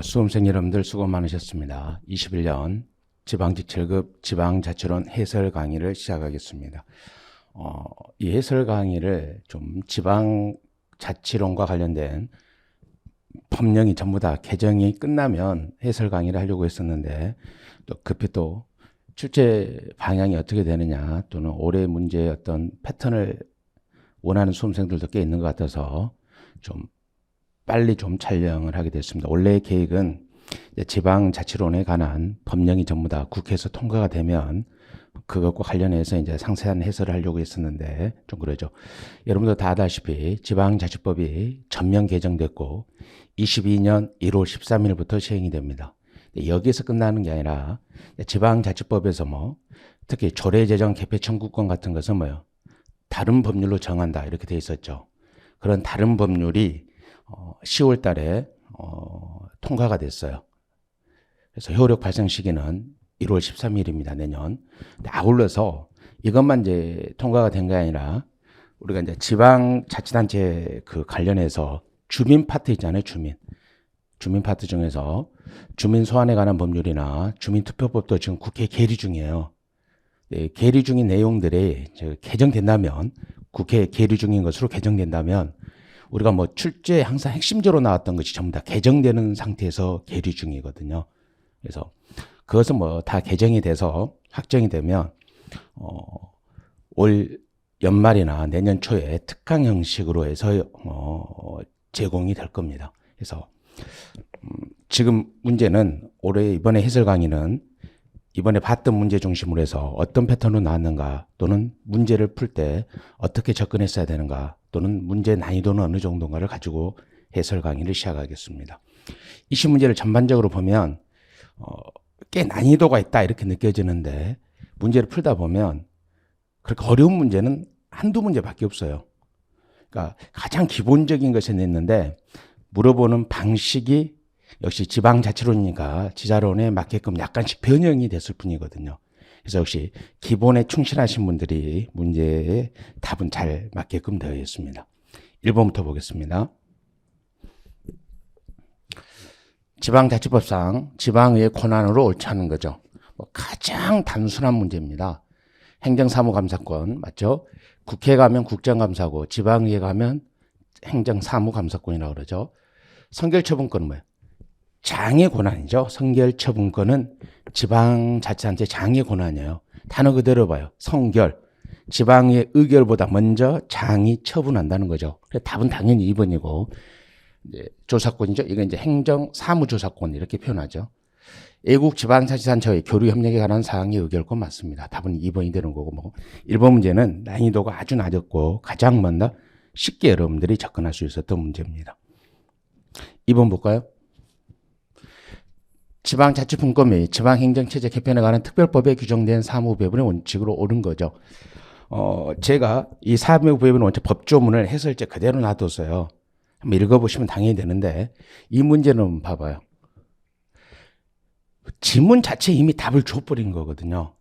수험생 여러분들 수고 많으셨습니다. 21년 지방지철급 지방자치론 해설 강의를 시작하겠습니다. 이 해설 강의를 좀 지방자치론과 관련된 법령이 전부 다 개정이 끝나면 해설 강의를 하려고 했었는데 또 급히 또 출제 방향이 어떻게 되느냐 또는 올해 문제의 어떤 패턴을 원하는 수험생들도 꽤 있는 것 같아서 좀 빨리 좀 촬영을 하게 됐습니다. 원래의 계획은 지방자치론에 관한 법령이 전부 다 국회에서 통과가 되면 그것과 관련해서 이제 상세한 해설을 하려고 했었는데 좀 그러죠. 여러분도 다 아다시피 지방자치법이 전면 개정됐고 22년 1월 13일부터 시행이 됩니다. 여기에서 끝나는 게 아니라 지방자치법에서 특히 조례제정 개표 청구권 같은 것은 다른 법률로 정한다 이렇게 돼 있었죠. 그런 다른 법률이 10월 달에 통과가 됐어요. 그래서 효력 발생 시기는 1월 13일입니다. 내년. 아울러서 이것만 이제 통과가 된 게 아니라 우리가 이제 지방자치단체 그 관련해서 주민 파트 있잖아요. 주민 파트 중에서 주민 소환에 관한 법률이나 주민투표법도 지금 국회 계류 중이에요. 계류 중인 내용들이 개정된다면 국회 계류 중인 것으로 개정된다면 우리가 출제에 항상 핵심적으로 나왔던 것이 전부 다 개정되는 상태에서 계류 중이거든요. 그래서 그것은 다 개정이 돼서 확정이 되면 올 연말이나 내년 초에 특강 형식으로 해서 제공이 될 겁니다. 그래서 지금 문제는 올해 이번에 해설 강의는 이번에 봤던 문제 중심으로 해서 어떤 패턴으로 나왔는가 또는 문제를 풀 때 어떻게 접근했어야 되는가 또는 문제 난이도는 어느 정도인가를 가지고 해설 강의를 시작하겠습니다. 이 시문제를 전반적으로 보면 꽤 난이도가 있다 이렇게 느껴지는데 문제를 풀다 보면 그렇게 어려운 문제는 한두 문제밖에 없어요. 그러니까 가장 기본적인 것을 냈는데 물어보는 방식이 역시 지방자치론이니까 지자론에 맞게끔 약간씩 변형이 됐을 뿐이거든요. 그래서 역시 기본에 충실하신 분들이 문제의 답은 잘 맞게끔 되어 있습니다. 1번부터 보겠습니다. 지방자치법상 지방의회 권한으로 옳지 않은 거죠. 가장 단순한 문제입니다. 행정사무감사권 맞죠? 국회 가면 국정감사고 지방의회 가면 행정사무감사권이라고 그러죠. 선결처분권은 뭐예요? 장의 권한이죠. 선결처분권은 지방자치단체 장의 권한이에요. 단어 그대로 봐요. 선결. 지방의 의결보다 먼저 장이 처분한다는 거죠. 그래서 답은 당연히 2번이고 조사권이죠. 이건 이제 행정사무조사권 이렇게 표현하죠. 애국 지방자치단체의 교류협력에 관한 사항의 의결권 맞습니다. 답은 2번이 되는 거고 1번 문제는 난이도가 아주 낮았고 가장 먼저 쉽게 여러분들이 접근할 수 있었던 문제입니다. 2번 볼까요? 지방자치분권 및 지방행정체제 개편에 관한 특별법에 규정된 사무배분의 원칙으로 옳은 거죠. 제가 이 사무배분의 원칙 법조문을 해설제 그대로 놔뒀어요. 한번 읽어보시면 당연히 되는데 이 문제는 봐봐요. 지문 자체에 이미 답을 줘버린 거거든요.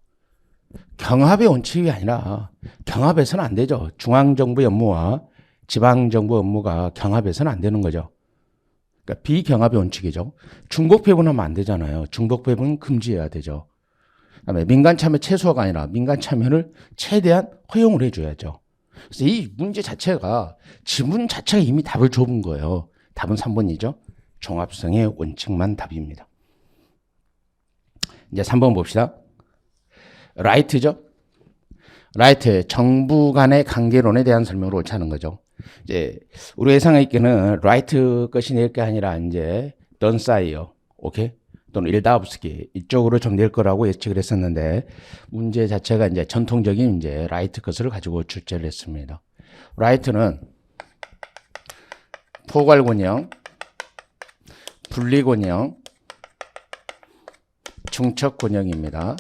경합의 원칙이 아니라 경합해서는 안 되죠. 중앙정부 업무와 지방정부 업무가 경합해서는 안 되는 거죠. 그러니까 비경합의 원칙이죠. 중복 배분하면 안 되잖아요. 중복 배분 금지해야 되죠. 그다음에 민간 참여 최소화가 아니라 민간 참여를 최대한 허용을 해줘야죠. 그래서 이 문제 자체가 지문 자체가 이미 답을 줘본 거예요. 답은 3번이죠. 종합성의 원칙만 답입니다. 이제 3번 봅시다. 라이트죠. 라이트 정부 간의 관계론에 대한 설명을 옳지 않은 거죠. 이제 우리 예상했기는 라이트 것이 낼 게 아니라 이제 던사이어, 오케이? 또는 일다우스키 이쪽으로 좀 낼 거라고 예측을 했었는데 문제 자체가 이제 전통적인 이제 라이트 것을 가지고 출제를 했습니다. 라이트는 포괄곤형, 분리곤형, 중첩곤형입니다.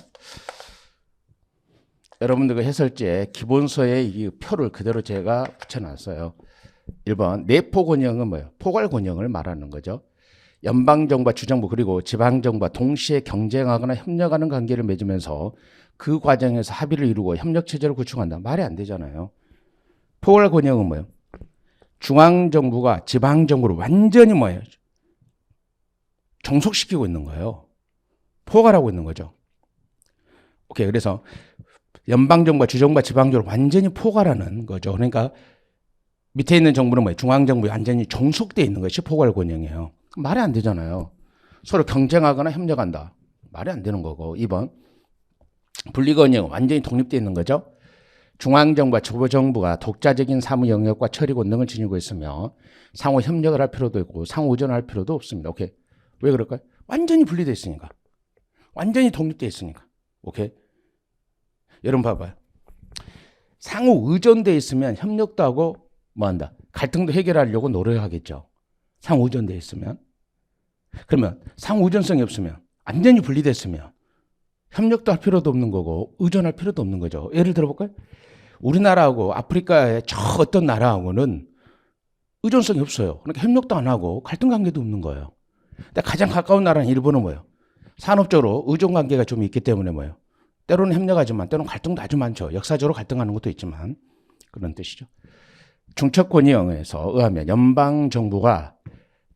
여러분들 그 해설지에 기본서에 이 표를 그대로 제가 붙여놨어요. 1번 내포곤형은 뭐예요? 포괄곤형을 말하는 거죠. 연방정부와 주정부 그리고 지방정부와 동시에 경쟁하거나 협력하는 관계를 맺으면서 그 과정에서 합의를 이루고 협력체제를 구축한다. 말이 안 되잖아요. 포괄곤형은 뭐예요? 중앙정부가 지방정부를 완전히 뭐예요? 종속시키고 있는 거예요. 포괄하고 있는 거죠. 오케이. 그래서 연방정부와 주정부와 지방정부를 완전히 포괄하는 거죠. 그러니까 밑에 있는 정부는 뭐예요? 중앙정부에 완전히 종속되어 있는 것이 포괄 권역이에요. 말이 안 되잖아요. 서로 경쟁하거나 협력한다. 말이 안 되는 거고. 2번. 분리권역은 완전히 독립되어 있는 거죠. 중앙정부와 지방정부가 독자적인 사무 영역과 처리 권능을 지니고 있으며 상호 협력을 할 필요도 있고 상호 의존할 필요도 없습니다. 오케이. 왜 그럴까요? 완전히 분리되어 있으니까. 완전히 독립되어 있으니까. 오케이. 여러분 봐봐요. 상호 의존되어 있으면 협력도 하고 뭐 한다? 갈등도 해결하려고 노력하겠죠. 상호 의존되어 있으면. 그러면 상호 의존성이 없으면 완전히 분리됐으면 협력도 할 필요도 없는 거고 의존할 필요도 없는 거죠. 예를 들어볼까요? 우리나라하고 아프리카의 저 어떤 나라하고는 의존성이 없어요. 그러니까 협력도 안 하고 갈등 관계도 없는 거예요. 근데 가장 가까운 나라는 일본은 뭐예요? 산업적으로 의존 관계가 좀 있기 때문에 뭐예요? 때로는 협력하지만 때로는 갈등도 아주 많죠. 역사적으로 갈등하는 것도 있지만 그런 뜻이죠. 중첩권위원회에서 의하면 연방정부가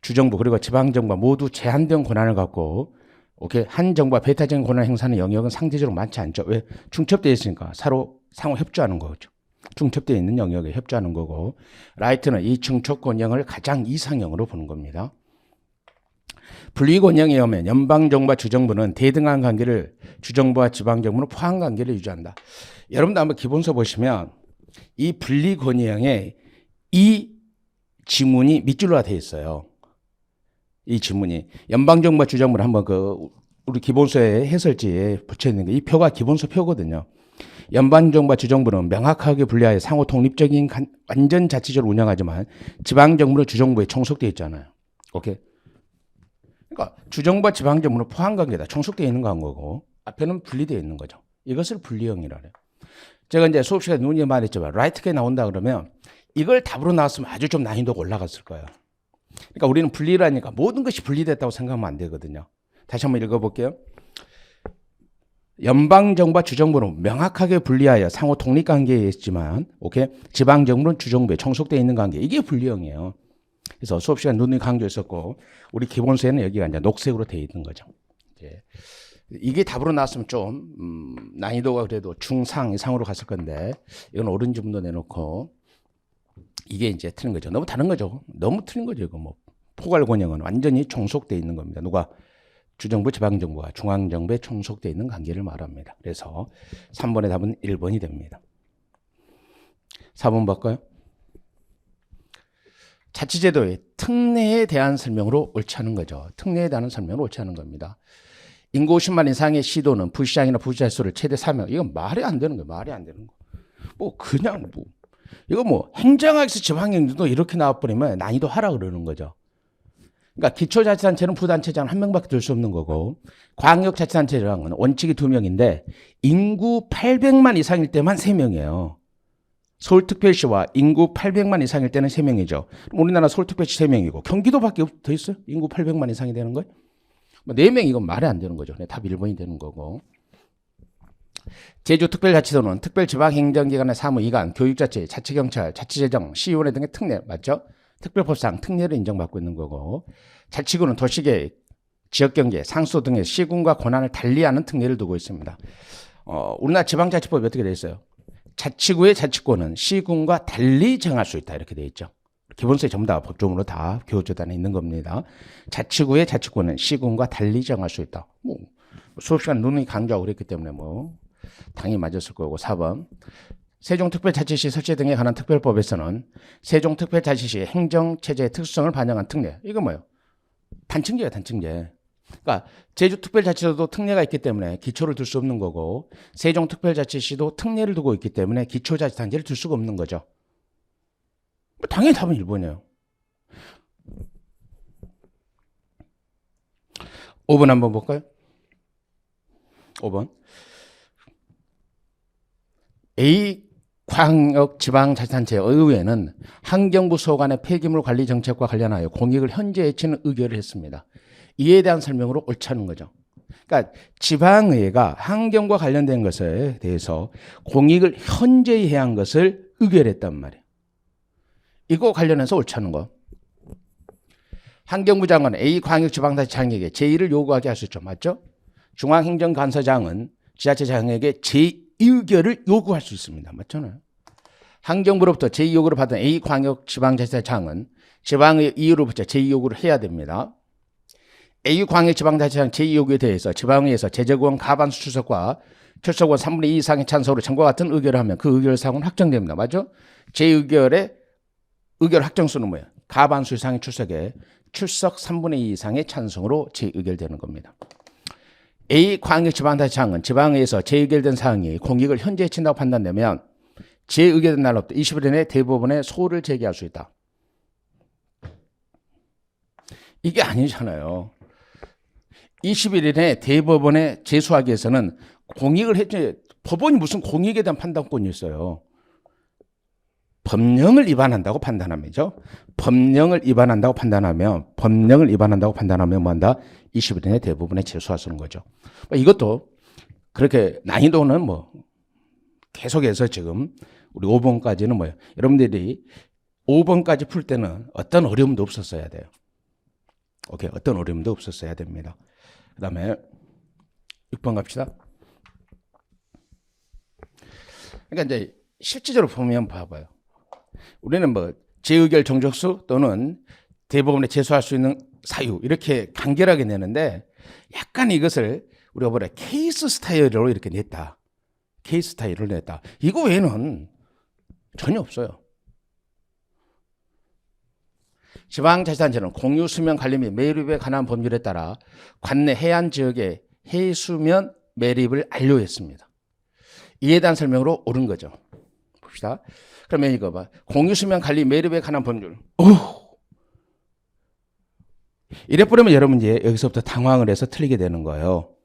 주정부 그리고 지방정부가 모두 제한된 권한을 갖고 오케이 한 정부가 배타적인 권한 행사하는 영역은 상대적으로 많지 않죠. 왜? 중첩되어 있으니까 서로 상호 협조하는 거죠. 중첩되어 있는 영역에 협조하는 거고 라이트는 이 중첩권형을 가장 이상형으로 보는 겁니다. 분리권형에 의하면 연방정부와 주정부는 대등한 관계를 주정부와 지방정부는 포함 관계를 유지한다. 여러분도 한번 기본서 보시면 이 분리권형에 이 지문이 밑줄로 되어 있어요. 이 지문이 연방정부와 주정부를 한번 우리 기본서의 해설지에 붙여 있는 게 이 표가 기본서 표거든요. 연방정부와 주정부는 명확하게 분리하여 상호 독립적인 완전 자치제를 운영하지만 지방정부는 주정부에 총속되어 있잖아요. 오케이. 그러니까 주정부와 지방정부는 포함관계다. 총속되어 있는 거고 앞에는 분리되어 있는 거죠. 이것을 분리형이라 그래요. 제가 이제 수업 시간에 누누이 말했지만 라이트게 나온다 그러면 이걸 답으로 나왔으면 아주 좀 난이도가 올라갔을 거예요. 그러니까 우리는 분리라니까 모든 것이 분리됐다고 생각하면 안 되거든요. 다시 한번 읽어볼게요. 연방정부와 주정부는 명확하게 분리하여 상호 독립관계에 있지만 오케이? 지방정부는 주정부에 총속되어 있는 관계. 이게 분리형이에요. 그래서 수업 시간 누누이 강조했었고 우리 기본서에는 여기가 이제 녹색으로 되어 있는 거죠. 이게 답으로 나왔으면 좀 난이도가 그래도 중상 이상으로 갔을 건데 이건 오렌지 분도 내놓고 이게 이제 틀린 거죠. 너무 다른 거죠. 너무 틀린 거죠. 이거 뭐 포괄 권역은 완전히 총속되어 있는 겁니다. 누가? 주정부, 지방정부와 중앙정부에 총속되어 있는 관계를 말합니다. 그래서 3번의 답은 1번이 됩니다. 4번 볼까요? 자치제도의 특례에 대한 설명으로 옳지 않은 거죠. 특례에 대한 설명으로 옳지 않은 겁니다. 인구 50만 이상의 시도는 부시장이나 부시자 수를 최대 3명. 이건 말이 안 되는 거예요. 말이 안 되는 거. 뭐 그냥 뭐 이거 뭐 행정학에서 지방행정도 이렇게 나와버리면 난이도 하라 그러는 거죠. 그러니까 기초자치단체는 부단체장 한 명밖에 들 수 없는 거고 광역자치단체장은 원칙이 2명인데 인구 800만 이상일 때만 3명이에요. 서울특별시와 인구 800만 이상일 때는 3명이죠. 우리나라 서울특별시 3명이고 경기도밖에 더 있어요? 인구 800만 이상이 되는 거예요? 4명 이건 말이 안 되는 거죠. 답 1번이 되는 거고. 제주특별자치도는 특별지방행정기관의 사무이관, 교육자치, 자치경찰, 자치재정, 시의원회 등의 특례 맞죠? 특별법상 특례를 인정받고 있는 거고 자치구는 도시계획, 지역경제, 상수 등의 시군과 권한을 달리하는 특례를 두고 있습니다. 우리나라 지방자치법이 어떻게 되어 있어요? 자치구의 자치권은 시군과 달리 정할 수 있다 이렇게 되어 있죠. 기본서에 전부 다 법조문으로 다 교조단에 있는 겁니다. 자치구의 자치권은 시군과 달리 정할 수 있다. 뭐 수업시간 누누이 강조하고 그랬기 때문에 뭐 당연히 맞았을 거고. 4번 세종특별자치시 설치 등에 관한 특별법에서는 세종특별자치시의 행정체제의 특수성을 반영한 특례. 이거 뭐예요? 단층제예요. 단층제. 그러니까 제주특별자치도도 특례가 있기 때문에 기초를 둘 수 없는 거고 세종특별자치시도 특례를 두고 있기 때문에 기초자치단체를 둘 수가 없는 거죠. 당연히 답은 1번이에요. 5번 한번 볼까요? 5번 A 광역지방자치단체 의회는 환경부 소관의 폐기물 관리 정책과 관련하여 공익을 현재 해치는 의결을 했습니다. 이에 대한 설명으로 옳지 않은 거죠. 그러니까 지방의회가 환경과 관련된 것에 대해서 공익을 현저히 해한 것을 의결했단 말이에요. 이거 관련해서 옳지 않은 거. 환경부 장관은 A광역지방자치장에게 제2를 요구하게 할 수 있죠. 맞죠? 중앙행정관서장은 지자체장에게 제2의결을 요구할 수 있습니다. 맞잖아요. 환경부로부터 제2 요구를 받은 A광역지방자치장은 지방의 이유를 붙여 제2 요구를 해야 됩니다. A광역지방자치장 제2 요구에 대해서 지방의회에서 제적의원 과반수 출석과 출석원 3분의 2 이상의 찬성으로 전과 같은 의결을 하면 그 의결사항은 확정됩니다. 맞죠? 제2의결의 의결 확정수는 뭐예요? 과반수 이상의 출석에 출석 3분의 2 이상의 찬성으로 재의결되는 겁니다. A광역지방자치장은 지방의회에서 재의결된 사항이 공익을 현재 해친다고 판단되면 재의결된 날로부터 20일 이내에 대법원에 소를 제기할 수 있다. 이게 아니잖아요. 20일 이내에 대법원에 제소하기 위해서는 공익을 해치, 법원이 무슨 공익에 대한 판단권이 있어요. 법령을 위반한다고 판단하면죠. 법령을 위반한다고 판단하면 뭐 한다? 20일 이내에 대법원에 제소할 수 있는 거죠. 이것도 그렇게 난이도는 뭐 계속해서 지금 우리 5번까지는 뭐예요? 여러분들이 5번까지 풀 때는 어떤 어려움도 없었어야 돼요. 오케이, 어떤 어려움도 없었어야 됩니다. 그 다음에 6번 갑시다. 그러니까 이제 실질적으로 보면 봐봐요. 우리는 뭐 재의결 정족수 또는 대법원에 제소할 수 있는 사유 이렇게 간결하게 내는데 약간 이것을 우리가 뭐래 케이스 스타일로 이렇게 냈다. 케이스 스타일을 냈다. 이거 외에는 전혀 없어요. 지방자치단체는 공유수면 관리 및 매립에 관한 법률에 따라 관내 해안 지역의 해수면 매립을 완료했습니다. 이에 대한 설명으로 옳은 거죠. 봅시다. 그러면 이거 봐. 공유수면 관리 매립에 관한 법률. 이래 버리면 여러분 이제 여기서부터 당황을 해서 틀리게 되는 거예요.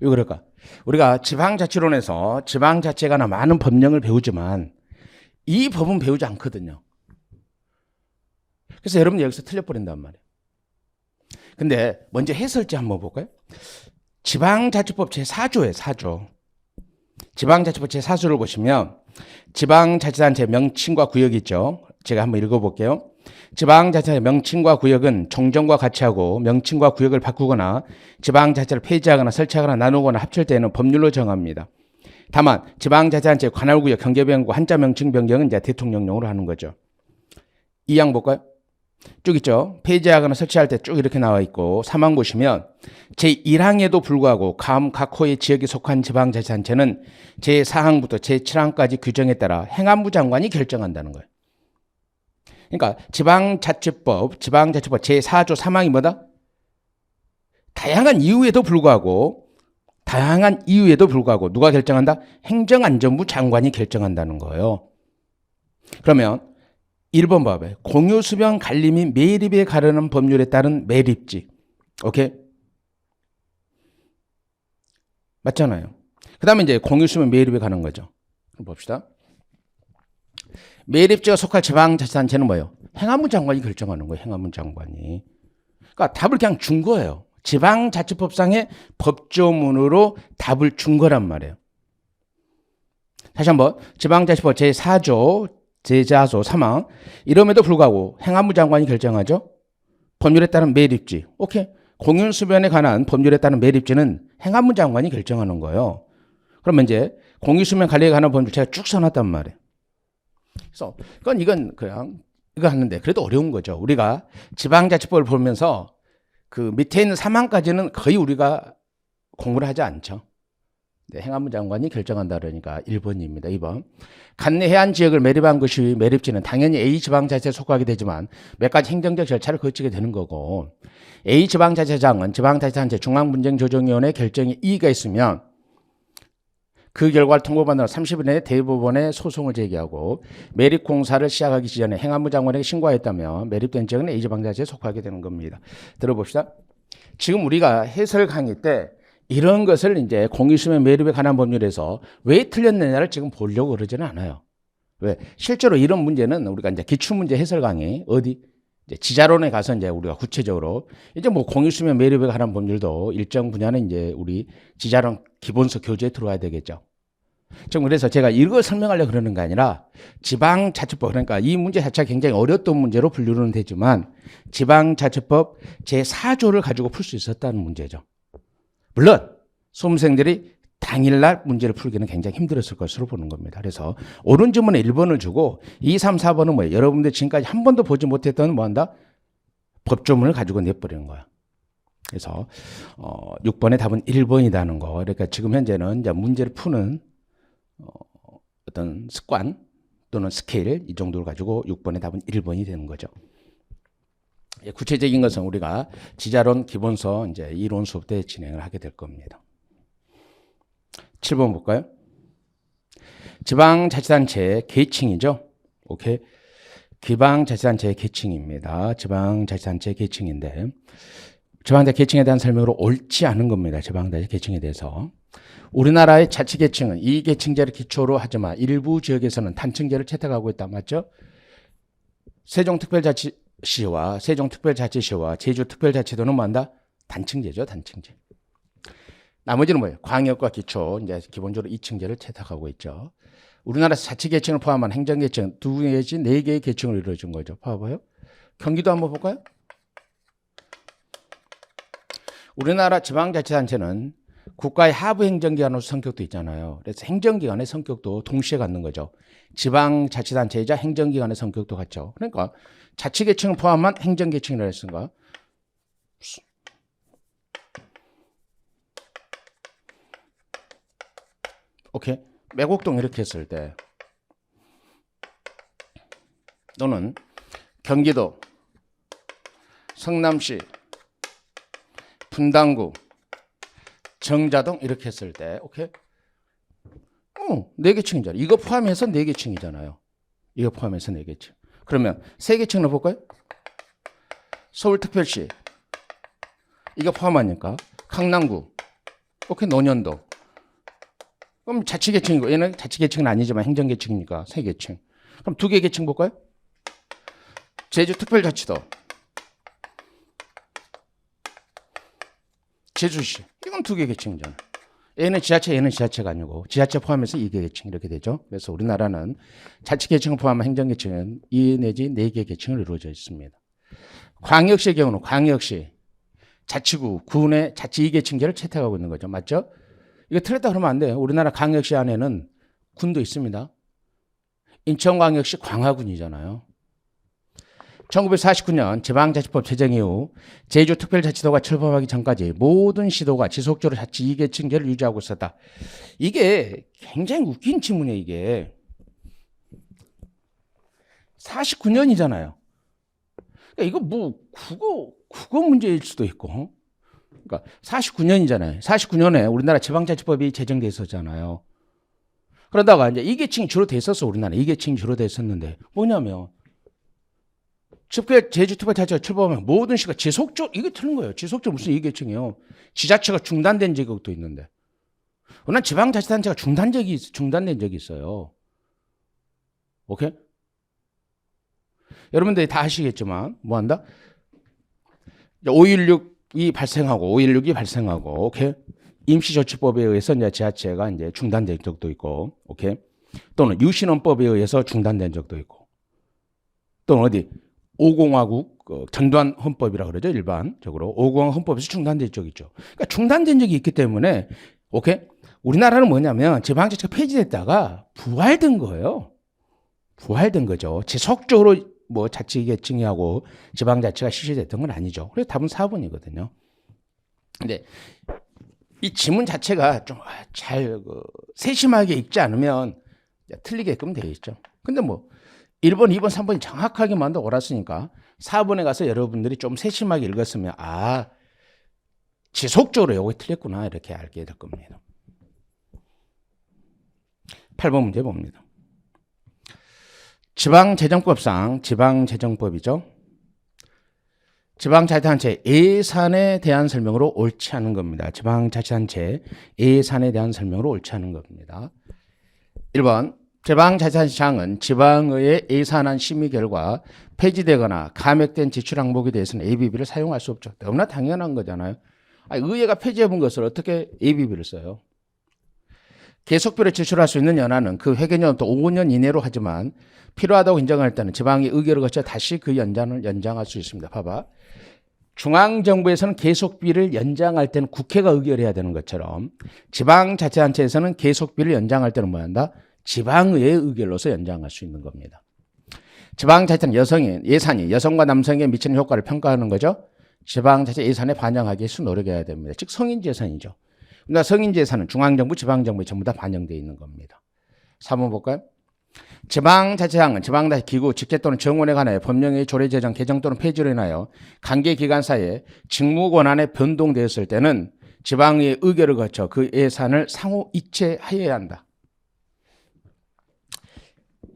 왜 그럴까? 우리가 지방자치론에서 지방자치에 관한 많은 법령을 배우지만 이 법은 배우지 않거든요. 그래서 여러분 여기서 틀려버린단 말이에요. 근데 먼저 해설지 한번 볼까요? 지방자치법 제4조에 4조. 지방자치법 제4조를 보시면 지방자치단체 명칭과 구역이 있죠. 제가 한번 읽어볼게요. 지방자치단체 명칭과 구역은 종전과 같이 하고 명칭과 구역을 바꾸거나 지방자치를 폐지하거나 설치하거나 나누거나 합칠 때에는 법률로 정합니다. 다만 지방자치단체 관할구역 경계변경과 한자 명칭 변경은 이제 대통령령으로 하는 거죠. 이 양 볼까요? 쭉 있죠. 폐지하거나 설치할 때 쭉 이렇게 나와 있고 3항 보시면 제1항에도 불구하고 각 호의 지역에 속한 지방자치단체는 제4항부터 제7항까지 규정에 따라 행안부 장관이 결정한다는 거예요. 그러니까 지방자치법 제4조 3항이 뭐다? 다양한 이유에도 불구하고 누가 결정한다? 행정안전부 장관이 결정한다는 거예요. 그러면 1번 봐봐요. 공유수면 관리 및 매립에 가르는 법률에 따른 매립지. 오케이? 맞잖아요. 그 다음에 이제 공유수면 매립에 가는 거죠. 그럼 봅시다. 매립지가 속할 지방자치단체는 뭐예요? 행안부 장관이 결정하는 거예요. 행안부 장관이. 그러니까 답을 그냥 준 거예요. 지방자치법상의 법조문으로 답을 준 거란 말이에요. 다시 한번 지방자치법 제4조 3항 이름에도 불구하고 행안부 장관이 결정하죠. 법률에 따른 매립지. 오케이. 공유수면에 관한 법률에 따른 매립지는 행안부 장관이 결정하는 거예요. 그러면 이제 공유수면 관리에 관한 법률 제가 쭉 써놨단 말이에요. 그래서 이건 그냥 이거 하는데 그래도 어려운 거죠. 우리가 지방자치법을 보면서 그 밑에 있는 3항까지는 거의 우리가 공부를 하지 않죠. 네, 행안부 장관이 결정한다 그러니까 1번입니다. 2번. 관내 해안 지역을 매립한 것이 매립지는 당연히 A지방자치에 속하게 되지만 몇 가지 행정적 절차를 거치게 되는 거고 A지방자치장은 지방자치단체 중앙분쟁조정위원회 결정에 이의가 있으면 그 결과를 통보받는 30일 내에 대법원에 소송을 제기하고 매립공사를 시작하기 전에 행안부 장관에게 신고하였다면 매립된 지역은 A지방자치에 속하게 되는 겁니다. 들어봅시다. 지금 우리가 해설 강의 때 이런 것을 이제 공유수면 매립에 관한 법률에서 왜 틀렸느냐를 지금 보려고 그러지는 않아요. 왜? 실제로 이런 문제는 우리가 이제 기출문제 해설 강의 어디? 이제 지자론에 가서 이제 우리가 구체적으로 이제 뭐 공유수면 매립에 관한 법률도 일정 분야는 이제 우리 지자론 기본서 교재에 들어와야 되겠죠. 좀 그래서 제가 이걸 설명하려고 그러는 게 아니라 지방자치법, 그러니까 이 문제 자체가 굉장히 어려웠던 문제로 분류는 되지만 지방자치법 제4조를 가지고 풀 수 있었다는 문제죠. 물론 수험생들이 당일날 문제를 풀기는 굉장히 힘들었을 것으로 보는 겁니다. 그래서 옳은 지문에 1번을 주고 2, 3, 4번은 뭐예요? 여러분들 지금까지 한 번도 보지 못했던 뭐한다? 법조문을 가지고 내버리는 거야. 그래서 6번의 답은 1번이라는 거. 그러니까 지금 현재는 이제 문제를 푸는 어떤 습관 또는 스케일 이 정도를 가지고 6번의 답은 1번이 되는 거죠. 구체적인 것은 우리가 지자론 기본서 이제 이론 수업 때 진행을 하게 될 겁니다. 7번 볼까요? 지방자치단체 계층이죠. 오케이. 지방자치단체 계층입니다. 지방자치단체 계층인데 지방자치 계층에 대한 설명으로 옳지 않은 겁니다. 지방자치 계층에 대해서. 우리나라의 자치계층은 이 계층제를 기초로 하지만 일부 지역에서는 단층제를 채택하고 있다. 맞죠? 세종특별자치시와 제주특별자치도는 뭐한다? 단층제죠. 단층제. 나머지는 뭐예요? 광역과 기초, 이제 기본적으로 2층제를 채택하고 있죠. 우리나라에서 자치계층을 포함한 행정계층 2개 내지 4개의 계층을 이루어진 거죠. 봐봐요. 경기도 한번 볼까요? 우리나라 지방자치단체는 국가의 하부 행정기관으로 성격도 있잖아요. 그래서 행정기관의 성격도 동시에 갖는 거죠. 지방자치단체이자 행정기관의 성격도 같죠. 그러니까 자치계층을 포함한 행정계층이라 했으니까 오케이. 매곡동 이렇게 했을 때 또는 경기도, 성남시, 분당구, 정자동 이렇게 했을 때 오케이. 4계층이잖아요. 이거 포함해서 4계층이잖아요. 이거 포함해서 4계층. 그러면 3계층을 볼까요? 서울특별시 이거 포함하니까 강남구 오케이. 노년도 그럼 자치계층이고 얘는 자치계층은 아니지만 행정계층이니까 3계층. 그럼 2개 계층 볼까요? 제주특별자치도 제주시 이건 2개 계층이잖아. 얘는 지자체 얘는 지자체가 아니고 지자체 포함해서 2개 계층 이렇게 되죠. 그래서 우리나라는 자치계층을 포함한 행정계층은 2 내지 4개 계층을 이루어져 있습니다. 광역시의 경우는 광역시 자치구 군의 자치 2계층제를 채택하고 있는 거죠. 맞죠? 이거 틀렸다 그러면 안 돼요. 우리나라 광역시 안에는 군도 있습니다. 인천광역시 광화군이잖아요. 1949년 지방자치법 제정 이후 제주특별자치도가 출범하기 전까지 모든 시도가 지속적으로 자치 2계층제를 유지하고 있었다. 이게 굉장히 웃긴 질문이에요. 이게 49년이잖아요. 그러니까 이거 뭐 국어 문제일 수도 있고 그러니까 49년이잖아요. 49년에 우리나라 지방자치법이 제정돼 있었잖아요. 그러다가 이제 2계층이 주로 돼 있었어. 우리나라 2계층이 주로 돼 있었는데 뭐냐면 제주특별자치가 출범하면 모든 시가 지속적으로 이게 틀린 거예요. 지속적으로 무슨 2계층이에요. 지자체가 중단된 적도 있는데. 그러나 지방자치단체가 중단된 적이 있어요. 오케이? 여러분들이 다 아시겠지만 뭐 한다? 5.16이 발생하고 오케이? 임시조치법에 의해서 이제 지자체가 이제 중단된 적도 있고, 오케이? 또는 유신헌법에 의해서 중단된 적도 있고, 또는 어디 5공화국 전두환 헌법이라고 그러죠. 일반적으로 5공화국 헌법에서 중단된 적이 있죠. 그러니까 중단된 적이 있기 때문에 오케이? 우리나라는 뭐냐면 지방자치가 폐지됐다가 부활된 거예요. 부활된 거죠. 지속적으로 뭐 자치계층이하고 지방자치가 실시됐던 건 아니죠. 그래서 답은 4번이거든요. 근데 이 지문 자체가 좀 잘 세심하게 읽지 않으면 틀리게끔 되어 있죠. 근데 뭐 1번, 2번, 3번이 정확하게 만도 옳았으니까 4번에 가서 여러분들이 좀 세심하게 읽었으면 지속적으로 요거 틀렸구나 이렇게 알게 될 겁니다. 8번 문제 봅니다. 지방재정법상 지방재정법이죠. 지방자치단체 예산에 대한 설명으로 옳지 않은 겁니다. 지방자치단체 예산에 대한 설명으로 옳지 않은 겁니다. 1번 지방자치단체장은 지방의회 예산안 심의 결과 폐지되거나 감액된 지출 항목에 대해서는 ABB를 사용할 수 없죠. 너무나 당연한 거잖아요. 의회가 폐지해본 것을 어떻게 ABB를 써요? 계속비를 지출할 수 있는 연한은 그 회계연부터 5년 이내로 하지만 필요하다고 인정할 때는 지방의 의결을 거쳐 다시 그 연장을 연장할 수 있습니다. 봐봐. 중앙정부에서는 계속비를 연장할 때는 국회가 의결해야 되는 것처럼 지방자치단체에서는 계속비를 연장할 때는 뭐 한다? 지방의회 의결로서 연장할 수 있는 겁니다. 지방자치는 예산이 여성과 남성에게 미치는 효과를 평가하는 거죠. 지방자치 예산에 반영하기 위해서 노력해야 됩니다. 즉 성인재산이죠. 그러나 성인재산은 중앙정부, 지방정부에 전부 다 반영되어 있는 겁니다. 3번 볼까요? 지방자치장은 지방자치기구, 직제 또는 정원에 관하여 법령의 조례 제정, 개정 또는 폐지로 인하여 관계기관 사이에 직무권한에 변동되었을 때는 지방의 의결을 거쳐 그 예산을 상호 이체하여야 한다.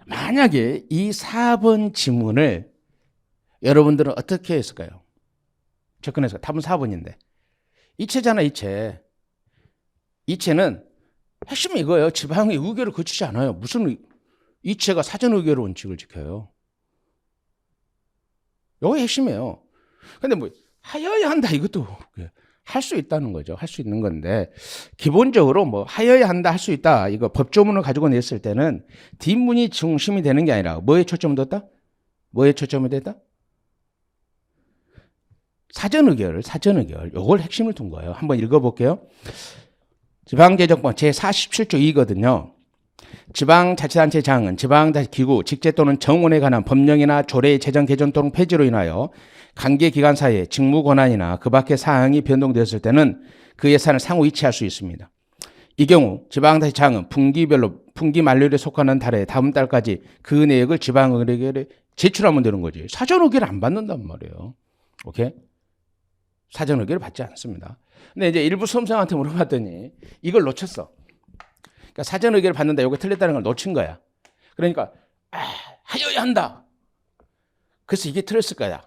만약에 이 4번 지문을 여러분들은 어떻게 했을까요? 접근해서 답은 4번인데 이체잖아. 이체는 핵심이 이거예요. 지방의 의결을 거치지 않아요. 무슨 이체가 사전 의결 원칙을 지켜요. 이게 핵심이에요. 근데 뭐 하여야 한다 이것도 할 수 있다는 거죠. 할 수 있는 건데 기본적으로 뭐 하여야 한다 할 수 있다 이거 법조문을 가지고 냈을 때는 뒷문이 중심이 되는 게 아니라 뭐에 초점을 뒀다? 뭐에 초점이 됐다? 사전 의결 요걸 핵심을 둔 거예요. 한번 읽어볼게요. 지방재정법 제47조 2거든요. 지방자치단체장은 지방자치기구, 직제 또는 정원에 관한 법령이나 조례의 제정, 개정 또는 폐지로 인하여 관계기관 사이에 직무권한이나 그 밖의 사항이 변동되었을 때는 그 예산을 상호 이체할 수 있습니다. 이 경우 지방자치장은 분기 만료일에 속하는 달에 다음 달까지 그 내역을 지방의결에 제출하면 되는 거지. 사전 의결 안 받는단 말이에요. 오케이? 사전 의결을 받지 않습니다. 근데 이제 일부 수험생한테 물어봤더니 이걸 놓쳤어. 그러니까 사전 의결을 받는다. 이게 틀렸다는 걸 놓친 거야. 그러니까 하여야 한다. 그래서 이게 틀렸을 거야.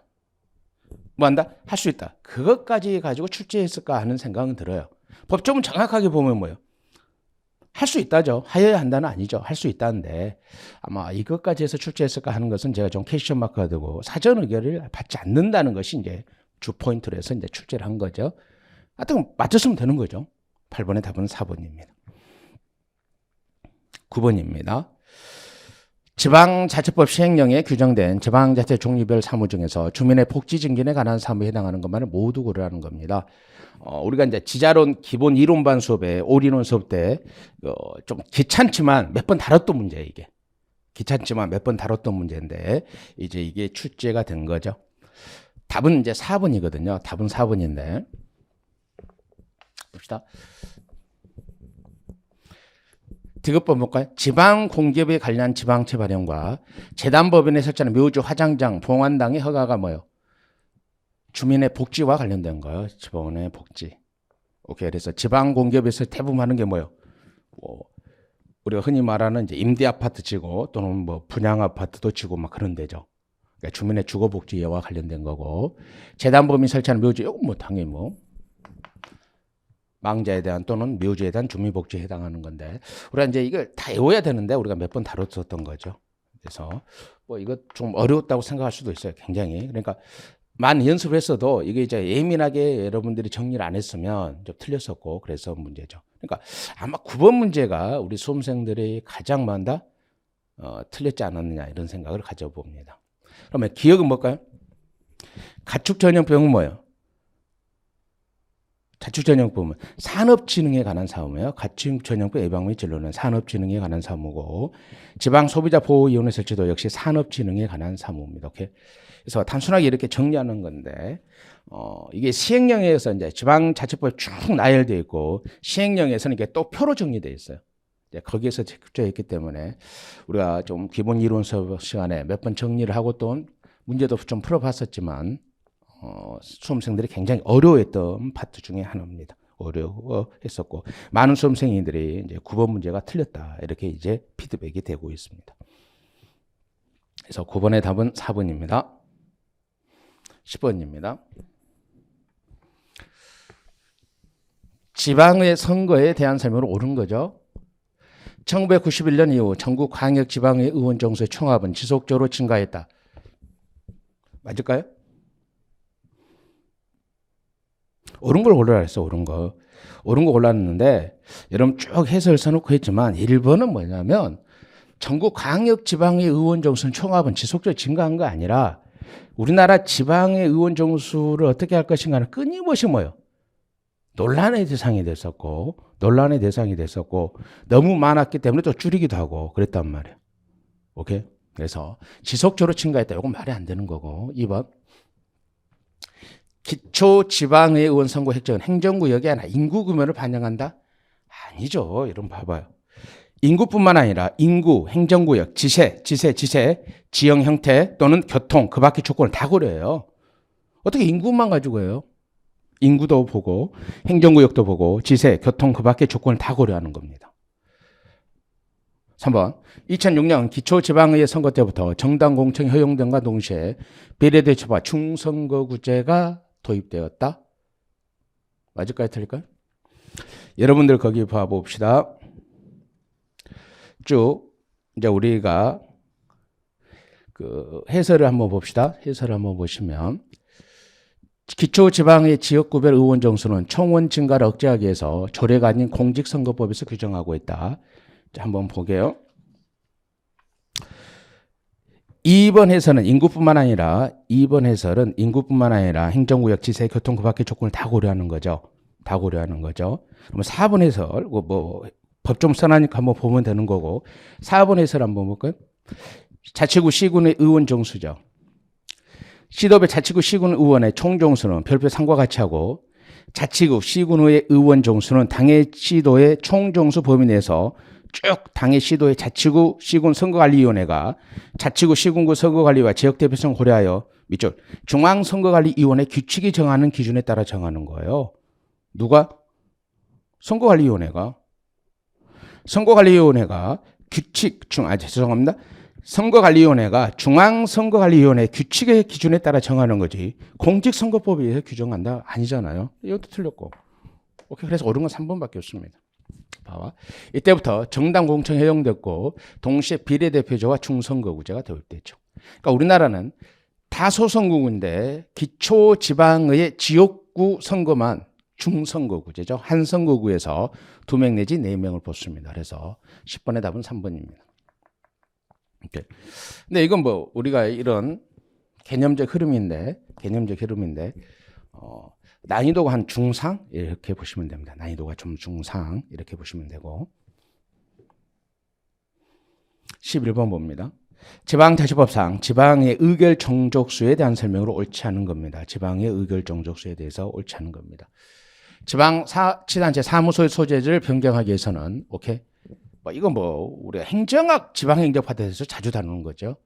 뭐 한다? 할 수 있다. 그것까지 가지고 출제했을까 하는 생각은 들어요. 법조문 정확하게 보면 뭐예요? 할 수 있다죠. 하여야 한다는 아니죠. 할 수 있다는데 아마 이것까지 해서 출제했을까 하는 것은 제가 좀 퀘스천 마크가 되고 사전 의결을 받지 않는다는 것이 이제 주 포인트로 해서 이제 출제를 한 거죠. 하여튼 맞췄으면 되는 거죠. 8번의 답은 4번입니다. 9번입니다. 지방자치법 시행령에 규정된 지방자치 종류별 사무 중에서 주민의 복지 증진에 관한 사무에 해당하는 것만을 모두 고르라는 겁니다. 우리가 이제 지자론 기본 이론반 수업에 올인원 수업 때 좀 귀찮지만 몇 번 다뤘던 문제예요, 이게. 귀찮지만 몇 번 다뤘던 문제인데 이제 이게 출제가 된 거죠. 답은 이제 4번이거든요. 답은 4번인데 봅시다. 디귿법 볼까요? 지방공기업에 관련 지방채 발행과 재단법인에 설치하는 묘지, 화장장, 봉안당의 허가가 뭐예요? 주민의 복지와 관련된 거예요. 지방의 복지. 오케이. 그래서 지방공기업에서 대부분 하는 게 뭐예요? 우리가 흔히 말하는 이제 임대 아파트 지고 또는 뭐 분양 아파트도 지고 막 그런 데죠. 그러니까 주민의 주거복지와 관련된 거고 재단법인이 설치하는 묘지, 이건 뭐 당연히 뭐 망자에 대한 또는 묘지에 대한 주민복지에 해당하는 건데 우리가 이제 이걸 다 외워야 되는데 우리가 몇 번 다뤘었던 거죠. 그래서 뭐 이거 좀 어려웠다고 생각할 수도 있어요. 굉장히. 그러니까 많이 연습을 했어도 이게 이제 예민하게 여러분들이 정리를 안 했으면 좀 틀렸었고 그래서 문제죠. 그러니까 아마 9번 문제가 우리 수험생들이 가장 많다 틀렸지 않았느냐 이런 생각을 가져봅니다. 그러면 기억은 뭘까요? 가축전염병은 뭐예요? 가축전염병은 산업진흥에 관한 사무예요. 가축전염병 예방 및 진료는 산업진흥에 관한 사무고 지방소비자보호위원회 설치도 역시 산업진흥에 관한 사무입니다. 오케이? 그래서 단순하게 이렇게 정리하는 건데 이게 시행령에서 이제 지방자치법이 쭉 나열되어 있고 시행령에서는 이게 또 표로 정리되어 있어요. 이제 거기에서 집중했기 때문에 우리가 좀 기본 이론 수업 시간에 몇 번 정리를 하고 또 문제도 좀 풀어봤었지만 수험생들이 굉장히 어려워했던 파트 중에 하나입니다. 어려워했었고 많은 수험생들이 이제 9번 문제가 틀렸다 이렇게 이제 피드백이 되고 있습니다. 그래서 9번의 답은 4번입니다. 10번입니다. 지방의 선거에 대한 설명으로 옳은 거죠. 1991년 이후 전국 광역 지방의 의원 정수의 총합은 지속적으로 증가했다. 맞을까요? 옳은 걸 골라라 했어. 옳은 거. 옳은 거 골랐는데 여러분 쭉 해설 써놓고 했지만 1번은 뭐냐면 전국 광역 지방의 의원 정수는 총합은 지속적으로 증가한 거 아니라 우리나라 지방의 의원 정수를 어떻게 할 것인가는 끊임없이 뭐예요? 논란의 대상이 됐었고 너무 많았기 때문에 또 줄이기도 하고 그랬단 말이에요. 오케이? 그래서 지속적으로 증가했다. 이건 말이 안 되는 거고. 2번. 기초지방의 의원 선거 획정은 행정구역이 아니라 인구 규모를 반영한다? 아니죠. 이런 봐봐요. 인구뿐만 아니라 인구, 행정구역, 지세, 지형 형태 또는 교통, 그 밖의 조건을 다 고려해요. 어떻게 인구만 가지고 해요? 인구도 보고 행정구역도 보고 지세, 교통, 그 밖의 조건을 다 고려하는 겁니다. 3번. 2006년 기초지방의회 선거 때부터 정당 공천이 허용됨과 동시에 비례대표와 중선거구제가 도입되었다. 맞을까요? 틀릴까요? 여러분들 거기 봐봅시다. 쭉 이제 우리가 그 해설을 한번 봅시다. 해설을 한번 보시면 기초지방의 지역구별 의원 정수는 총원 증가를 억제하기 위해서 조례가 아닌 공직선거법에서 규정하고 있다. 자, 한번 보게요. 2번 해설은 인구뿐만 아니라 행정구역, 지세, 교통 그 밖의 조건을 다 고려하는 거죠. 그러면 4번 해설 법 좀 써나니까 한번 보면 되는 거고 4번 해설 한번 볼까요? 자치구 시군의 의원 정수죠. 시도별 자치구 시군 의원의 총 정수는 별표 3과 같이 하고 자치구 시군의 의원 정수는 당의 시도의 총 정수 범위 내에서 쭉 당의 시도의 자치구 시군 선거관리위원회가 자치구 시군구 선거관리와 지역대표성 고려하여 밑줄 중앙선거관리위원회 규칙이 정하는 기준에 따라 정하는 거예요. 누가? 선거관리위원회가 선거관리위원회가 중앙선거관리위원회 규칙의 기준에 따라 정하는 거지 공직선거법에 의해서 규정한다? 아니잖아요. 이것도 틀렸고. 오케이. 그래서 옳은 건 3번밖에 없습니다. 봐봐. 이때부터 정당 공천이 허용됐고 동시에 비례대표제와 중선거구제가 도입됐죠. 그러니까 우리나라는 다소선거구인데 기초지방의 지역구 선거만 중선거구제죠. 한 선거구에서 2명 내지 4명을 뽑습니다. 그래서 10번의 답은 3번입니다. 오케이. 근데 이건 뭐 우리가 이런 개념적 흐름인데 난이도가 한 중상 이렇게 보시면 됩니다. 난이도가 좀 중상 이렇게 보시면 되고 11번 봅니다. 지방자치법상 지방의 의결 정족수에 대한 설명으로 옳지 않은 겁니다. 지방의 의결 정족수에 대해서 옳지 않은 겁니다. 지방자치단체 사무소의 소재를 변경하기 위해서는 오케이. 이건 우리가 행정학 지방행정 파트에서 자주 다루는 거죠.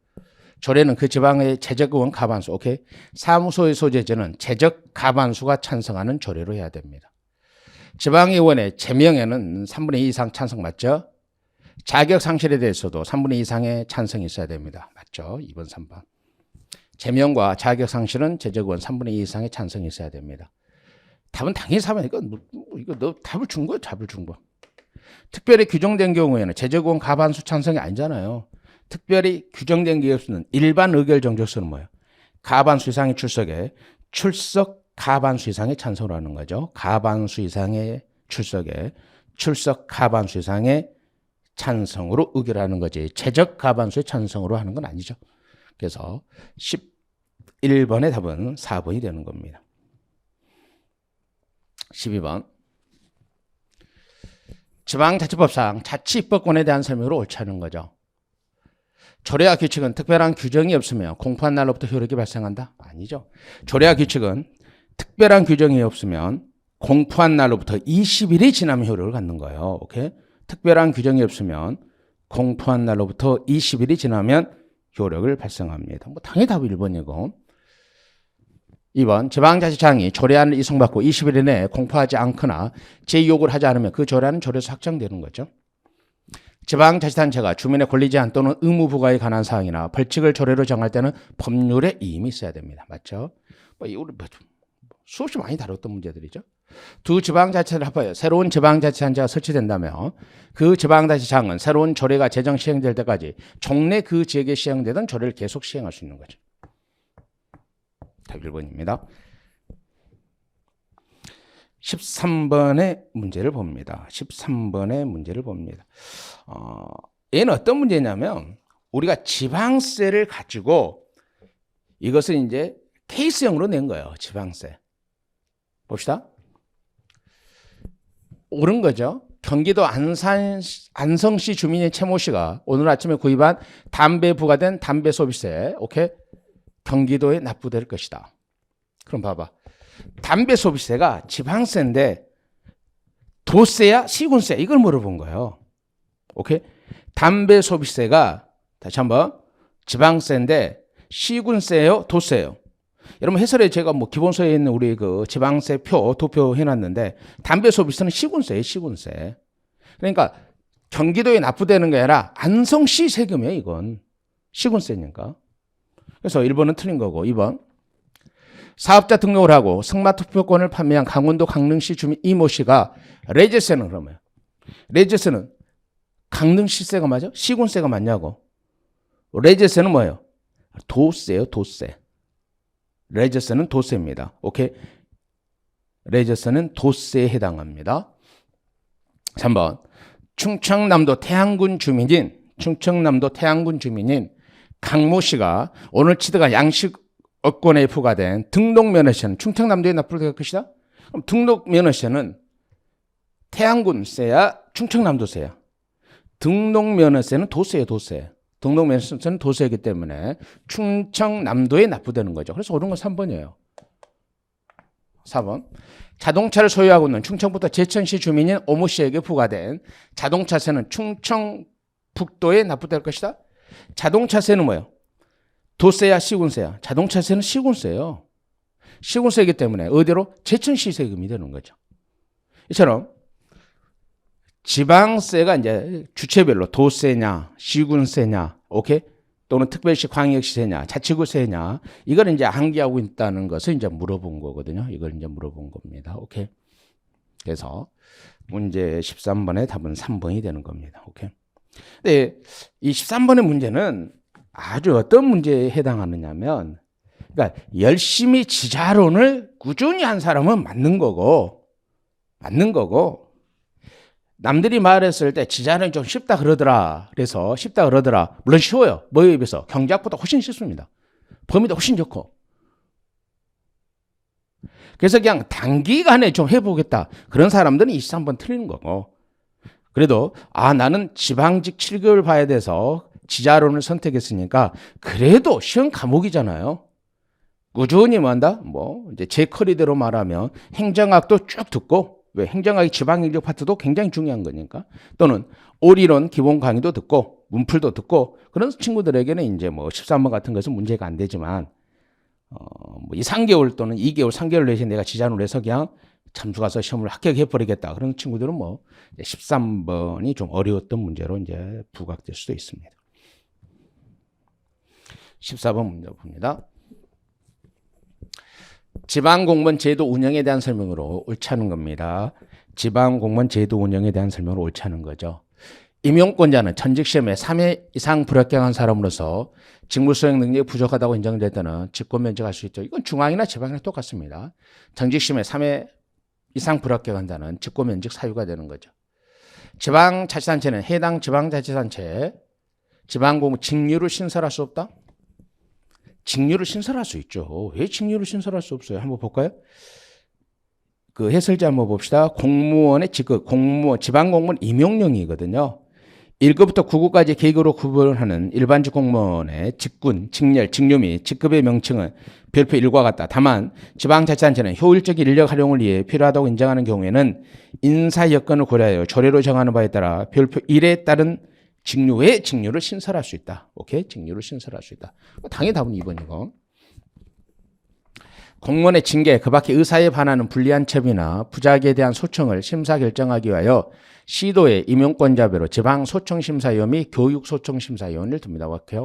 조례는 그 지방의 재적의원 과반수, 오케이. 사무소의 소재제는 재적 과반수가 찬성하는 조례로 해야 됩니다. 지방의원의 제명에는 3분의 2 이상 찬성 맞죠? 자격 상실에 대해서도 3분의 2 이상의 찬성이 있어야 됩니다. 맞죠? 2번, 3번. 제명과 자격 상실은 재적의원 3분의 2 이상의 찬성이 있어야 됩니다. 답은 당연히 4번. 이거 너 답을 준 거야, 답을 준 거. 특별히 규정된 경우에는 재적의원 과반수 찬성이 아니잖아요. 특별히 규정된 기업수는 일반 의결 정족수는 뭐예요? 과반수 이상의 출석 과반수 이상의 찬성으로 하는 거죠. 과반수 이상의 출석 과반수 이상의 찬성으로 의결하는 거지. 최적 과반수의 찬성으로 하는 건 아니죠. 그래서 11번의 답은 4번이 되는 겁니다. 12번. 지방자치법상 자치입법권에 대한 설명으로 옳지 않은 거죠. 조례와 규칙은 특별한 규정이 없으면 공포한 날로부터 효력이 발생한다? 아니죠. 조례와 규칙은 특별한 규정이 없으면 공포한 날로부터 20일이 지나면 효력을 갖는 거예요. 오케이? 특별한 규정이 없으면 공포한 날로부터 20일이 지나면 효력을 발생합니다. 당연히 답이 1번이고 2번 지방자치장이 조례안을 이송받고 20일 이내에 공포하지 않거나 재요구를 하지 않으면 그 조례안은 조례에서 확정되는 거죠. 지방자치단체가 주민의 권리 제한 또는 의무 부과에 관한 사항이나 벌칙을 조례로 정할 때는 법률에 이임이 있어야 됩니다. 맞죠? 우리 수없이 많이 다뤘던 문제들이죠. 두 지방자치를 합하여 새로운 지방자치단체가 설치된다며 그 지방자치장은 새로운 조례가 제정 시행될 때까지 종래 그 지역에 시행되던 조례를 계속 시행할 수 있는 거죠. 답 1번입니다. 13번의 문제를 봅니다. 13번의 문제를 봅니다. 얘는 어떤 문제냐면 우리가 지방세를 가지고 이것을 이제 케이스형으로 낸 거예요. 지방세. 봅시다. 옳은 거죠. 경기도 안성시 주민인 최모 씨가 오늘 아침에 구입한 담배 부과된 담배 소비세, 오케이? 경기도에 납부될 것이다. 그럼 봐봐. 담배 소비세가 지방세인데 도세야 시군세 이걸 물어본 거예요. 오케이? 담배 소비세가 다시 한번 지방세인데 시군세예요, 도세예요? 여러분 해설에 제가 뭐 기본서에 있는 우리 그 지방세 표 도표 해놨는데 담배 소비세는 시군세예요, 시군세. 그러니까 경기도에 납부되는 게 아니라 안성시 세금이에요, 이건. 시군세니까. 그래서 1번은 틀린 거고 2번. 사업자 등록을 하고 승마투표권을 판매한 강원도 강릉시 주민 이모 씨가 레지세는 그러면 레지세는 강릉시세가 맞아? 시군세가 맞냐고. 레지세는 뭐예요? 도세예요, 도세. 레지세는 도세입니다. 오케이? 레지세는 도세에 해당합니다. 3번. 충청남도 태안군 주민인 강모 씨가 오늘 치드가 양식업권에 부과된 등록면허세는 충청남도에 납부될 것이다? 그럼 등록면허세는 태안군세야, 충청남도세야? 등록면허세는 도세예요, 도세. 등록면허세는 도세이기 때문에 충청남도에 납부되는 거죠. 그래서 옳은 건 3번이에요. 4번. 자동차를 소유하고 있는 충청부터 제천시 주민인 오모 씨에게 부과된 자동차세는 충청북도에 납부될 것이다. 자동차세는 뭐예요? 도세야, 시군세야? 자동차세는 시군세예요. 시군세이기 때문에 어디로? 제천시 세금이 되는 거죠. 이처럼 지방세가 이제 주체별로 도세냐, 시군세냐, 오케이? 또는 특별시 광역시세냐, 자치구세냐, 이걸 이제 항기하고 있다는 것을 이제 물어본 거거든요. 이걸 이제 물어본 겁니다. 오케이? 그래서 문제 13번의 답은 3번이 되는 겁니다. 오케이? 근데 이 13번의 문제는 아주 어떤 문제에 해당하느냐면, 그러니까 열심히 지자론을 꾸준히 한 사람은 맞는 거고, 남들이 말했을 때 지자론이 좀 쉽다 그러더라. 그래서 쉽다 그러더라. 물론 쉬워요. 뭐에 비해서? 경제학보다 훨씬 쉽습니다. 범위도 훨씬 좋고. 그래서 그냥 단기간에 좀 해보겠다. 그런 사람들은 23번 틀리는 거고. 그래도 나는 지방직 7개월 봐야 돼서 지자론을 선택했으니까 그래도 쉬운 과목이잖아요. 꾸준히 뭐 한다? 이제 제 커리대로 말하면 행정학도 쭉 듣고, 왜? 행정학의 지방행정 파트도 굉장히 중요한 거니까. 또는 오리론 기본 강의도 듣고 문풀도 듣고 그런 친구들에게는 이제 13번 같은 것은 문제가 안 되지만 이 3개월 또는 2개월, 3개월 내에 내가 지자론을 해서 그냥 잠수 가서 시험을 합격해 버리겠다. 그런 친구들은 13번이 좀 어려웠던 문제로 이제 부각될 수도 있습니다. 14번 문제 봅니다. 지방공무원 제도 운영에 대한 설명으로 옳지 않은 겁니다. 지방공무원 제도 운영에 대한 설명으로 옳지 않은 거죠. 임용권자는 전직시험에 3회 이상 불합격한 사람으로서 직무수행 능력이 부족하다고 인정될 때는 직권 면직할 수 있죠. 이건 중앙이나 지방이나 똑같습니다. 전직시험에 3회 이상 불합격한다는 직권 면직 사유가 되는 거죠. 지방자치단체는 해당 지방자치단체 지방공무 직류를 신설할 수 없다? 직류를 신설할 수 있죠. 왜 직류를 신설할 수 없어요? 한번 볼까요? 그 해설자 한번 봅시다. 공무원의 직급, 지방공무원 임용령이거든요. 1급부터 9급까지 계급으로 구분하는 일반직 공무원의 직군, 직렬, 직류 및 직급의 명칭은 별표 1과 같다. 다만 지방자치단체는 효율적인 인력 활용을 위해 필요하다고 인정하는 경우에는 인사 여건을 고려하여 조례로 정하는 바에 따라 별표 1에 따른 직류에 직류를 신설할 수 있다. 오케이? 직류를 신설할 수 있다. 당연히 답은 2번이고. 공무원의 징계, 그 밖에 의사에 반하는 불리한 처비나 부작위에 대한 소청을 심사 결정하기 위하여 시도의 임용권자별로 지방소청심사위원 및 교육소청심사위원을 둡니다. 오케이?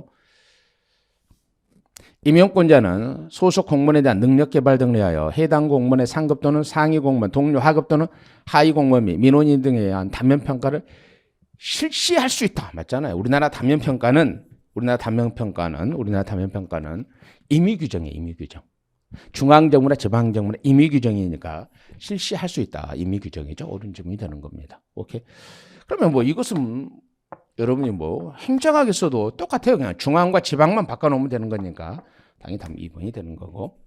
임용권자는 소속 공무원에 대한 능력 개발 등을 위하여 해당 공무원의 상급 또는 상위 공무원, 동료 하급 또는 하위 공무원 및 민원인 등에 의한 단면평가를 실시할 수 있다. 맞잖아요. 우리나라 단면평가는 임의 규정이에요. 임의 규정. 중앙정부나 지방정부나 임의규정이니까 실시할 수 있다. 임의규정이죠. 옳은 질문이 되는 겁니다. 오케이. 그러면 뭐 이것은 여러분이 뭐 행정학에 써도 똑같아요. 그냥 중앙과 지방만 바꿔놓으면 되는 거니까 당연히 답 2번이 되는 거고.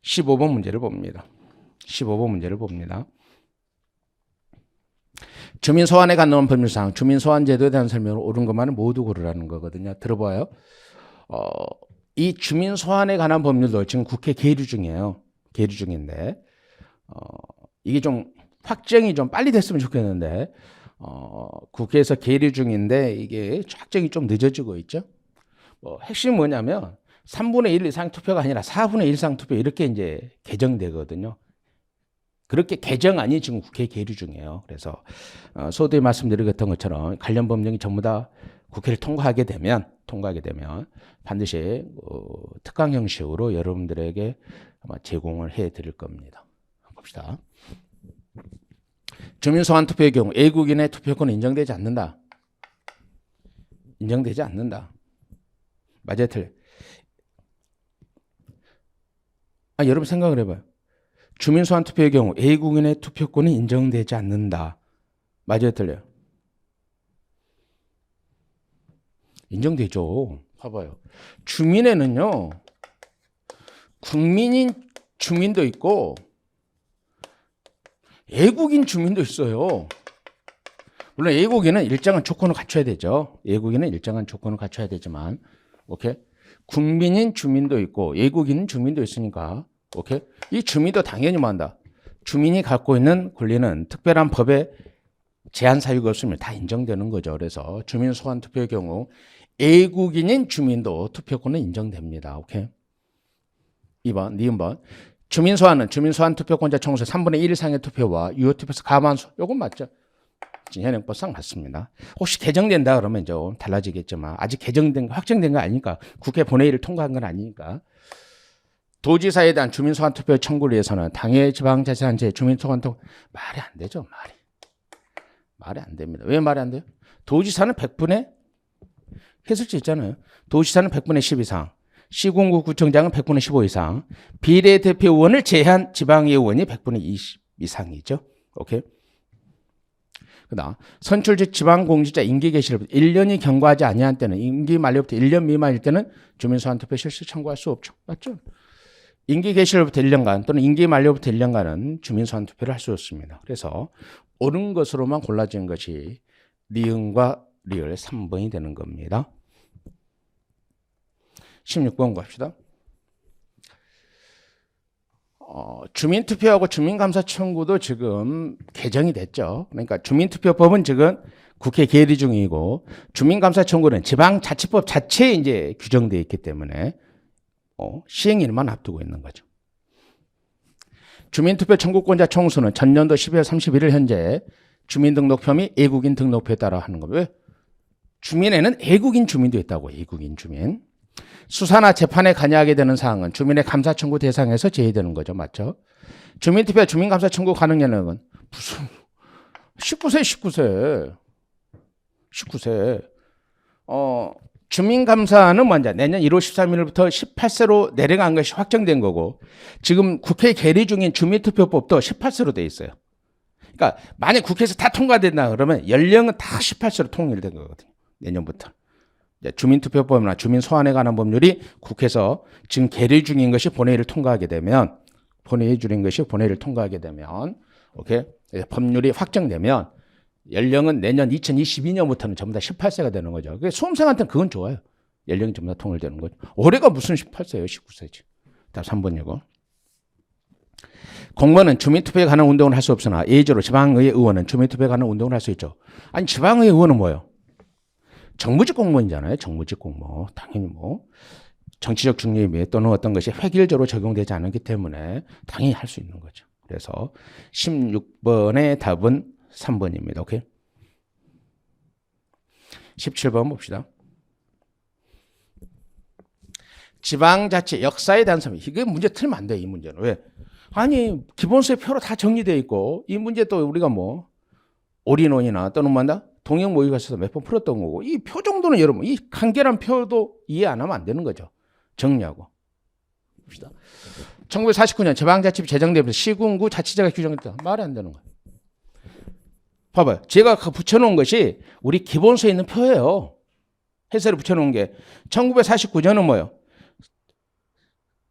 15번 문제를 봅니다. 15번 문제를 봅니다. 주민 소환에 관한 법률상 주민 소환 제도에 대한 설명을 옳은 것만은 모두 고르라는 거거든요. 들어봐요. 이 주민 소환에 관한 법률도 지금 국회 계류 중이에요. 계류 중인데 이게 좀 확정이 좀 빨리 됐으면 좋겠는데 국회에서 계류 중인데 이게 확정이 좀 늦어지고 있죠. 핵심이 뭐냐면 3분의 1 이상 투표가 아니라 4분의 1 이상 투표 이렇게 이제 개정되거든요. 그렇게 개정안이 지금 국회에 계류 중이에요. 그래서 소두에 말씀드렸던 것처럼 관련 법령이 전부 다 국회를 통과하게 되면 반드시 특강 형식으로 여러분들에게 아마 제공을 해드릴 겁니다. 봅시다. 주민소환 투표의 경우 A국인의 투표권은 인정되지 않는다. 인정되지 않는다. 맞아요, 틀려요? 여러분 생각을 해봐요. 주민소환 투표의 경우 A국인의 투표권은 인정되지 않는다. 맞아요, 틀려요? 인정되죠. 봐봐요. 주민에는요, 국민인 주민도 있고 애국인 주민도 있어요. 물론 애국인은 일정한 조건을 갖춰야 되죠. 애국인은 일정한 조건을 갖춰야 되지만, 오케이? 국민인 주민도 있고 애국인 주민도 있으니까, 오케이? 이 주민도 당연히 뭐 한다. 주민이 갖고 있는 권리는 특별한 법에 제한 사유가 없으면 다 인정되는 거죠. 그래서 주민 소환 투표의 경우 애국인인 주민도 투표권은 인정됩니다. 오케이? 2번, 니은번. 주민 소환은 주민 소환 투표권자 총수 3분의 1 이상의 투표와 유효 투표수 과반수. 요건 맞죠? 현행법상 맞습니다. 혹시 개정된다 그러면 좀 달라지겠지만 아직 확정된 거 아니니까 국회 본회의를 통과한 건 아니니까. 도지사에 대한 주민 소환 투표 청구를 위해서는 당해 지방자치단체 주민 소환 투표 말이 안 되죠. 말이 안 됩니다. 왜 말이 안 돼요? 도지사는 100분의 했을 수 있잖아요. 도지사는 100분의 10 이상, 시군구 구청장은 100분의 15 이상, 비례대표 의원을 제한 지방의원이 100분의 20 이상이죠. 오케이. 그다음 선출직 지방공직자 임기 개시로부터 1년이 경과하지 아니한 때는 임기 만료부터 1년 미만일 때는 주민소환 투표 실시 청구할 수 없죠. 맞죠? 임기 개시로부터 1년간 또는 임기 만료부터 1년간은 주민소환 투표를 할 수 없습니다. 그래서 옳은 것으로만 골라진 것이 니은과 리을 3번이 되는 겁니다. 16번 갑시다. 주민투표하고 주민감사 청구도 지금 개정이 됐죠. 그러니까 주민투표법은 지금 국회 계류 중이고 주민감사 청구는 지방자치법 자체에 이제 규정되어 있기 때문에 시행일만 앞두고 있는 거죠. 주민투표 청구권자 총수는 전년도 12월 31일 현재 주민등록표 및 애국인 등록표에 따라 하는 겁니다. 왜? 주민에는 애국인 주민도 있다고. 애국인 주민. 수사나 재판에 관여하게 되는 사항은 주민의 감사 청구 대상에서 제외되는 거죠. 맞죠? 주민투표 주민감사 청구 가능 연령은 무슨 19세. 주민감사는 먼저 내년 1월 13일부터 18세로 내려간 것이 확정된 거고 지금 국회 계류 중인 주민투표법도 18세로 돼 있어요. 그러니까 만약 국회에서 다 통과된다 그러면 연령은 다 18세로 통일된 거거든요. 내년부터. 주민투표법이나 주민소환에 관한 법률이 국회에서 지금 계류 중인 것이 본회의를 통과하게 되면 오케이? 법률이 확정되면 연령은 내년 2022년부터는 전부 다 18세가 되는 거죠. 수험생한테는 그건 좋아요. 연령이 전부 다 통일되는 거죠. 올해가 무슨 18세예요? 19세지. 답 3번이고. 공무원은 주민투표에 관한 운동을 할 수 없으나 예외적으로 지방의회 의원은 주민투표에 관한 운동을 할 수 있죠. 아니 지방의회 의원은 뭐예요? 정무직 공무원이잖아요. 정무직 공무원. 당연히 뭐 정치적 중립이 또는 어떤 것이 획일적으로 적용되지 않기 때문에 당연히 할 수 있는 거죠. 그래서 16번의 답은 3번입니다. 오케이? 17번 봅시다. 지방자치 역사에 대한 설명. 이게 문제 틀면 안 돼. 이 문제는. 왜? 아니 기본소의 표로 다 정리되어 있고 이 문제 또 우리가 뭐 올인원이나 또는 뭐다 동영 모의고사 있어서 몇 번 풀었던 거고 이 표 정도는 여러분 이 간결한 표도 이해 안 하면 안 되는 거죠. 정리하고. 봅시다. 1949년 지방자치법 제정되면서 시군구 자치제가 규정됐다. 말이 안 되는 거예요. 봐봐요. 제가 붙여놓은 것이 우리 기본서에 있는 표예요. 해설을 붙여놓은 게 1949년은 뭐예요?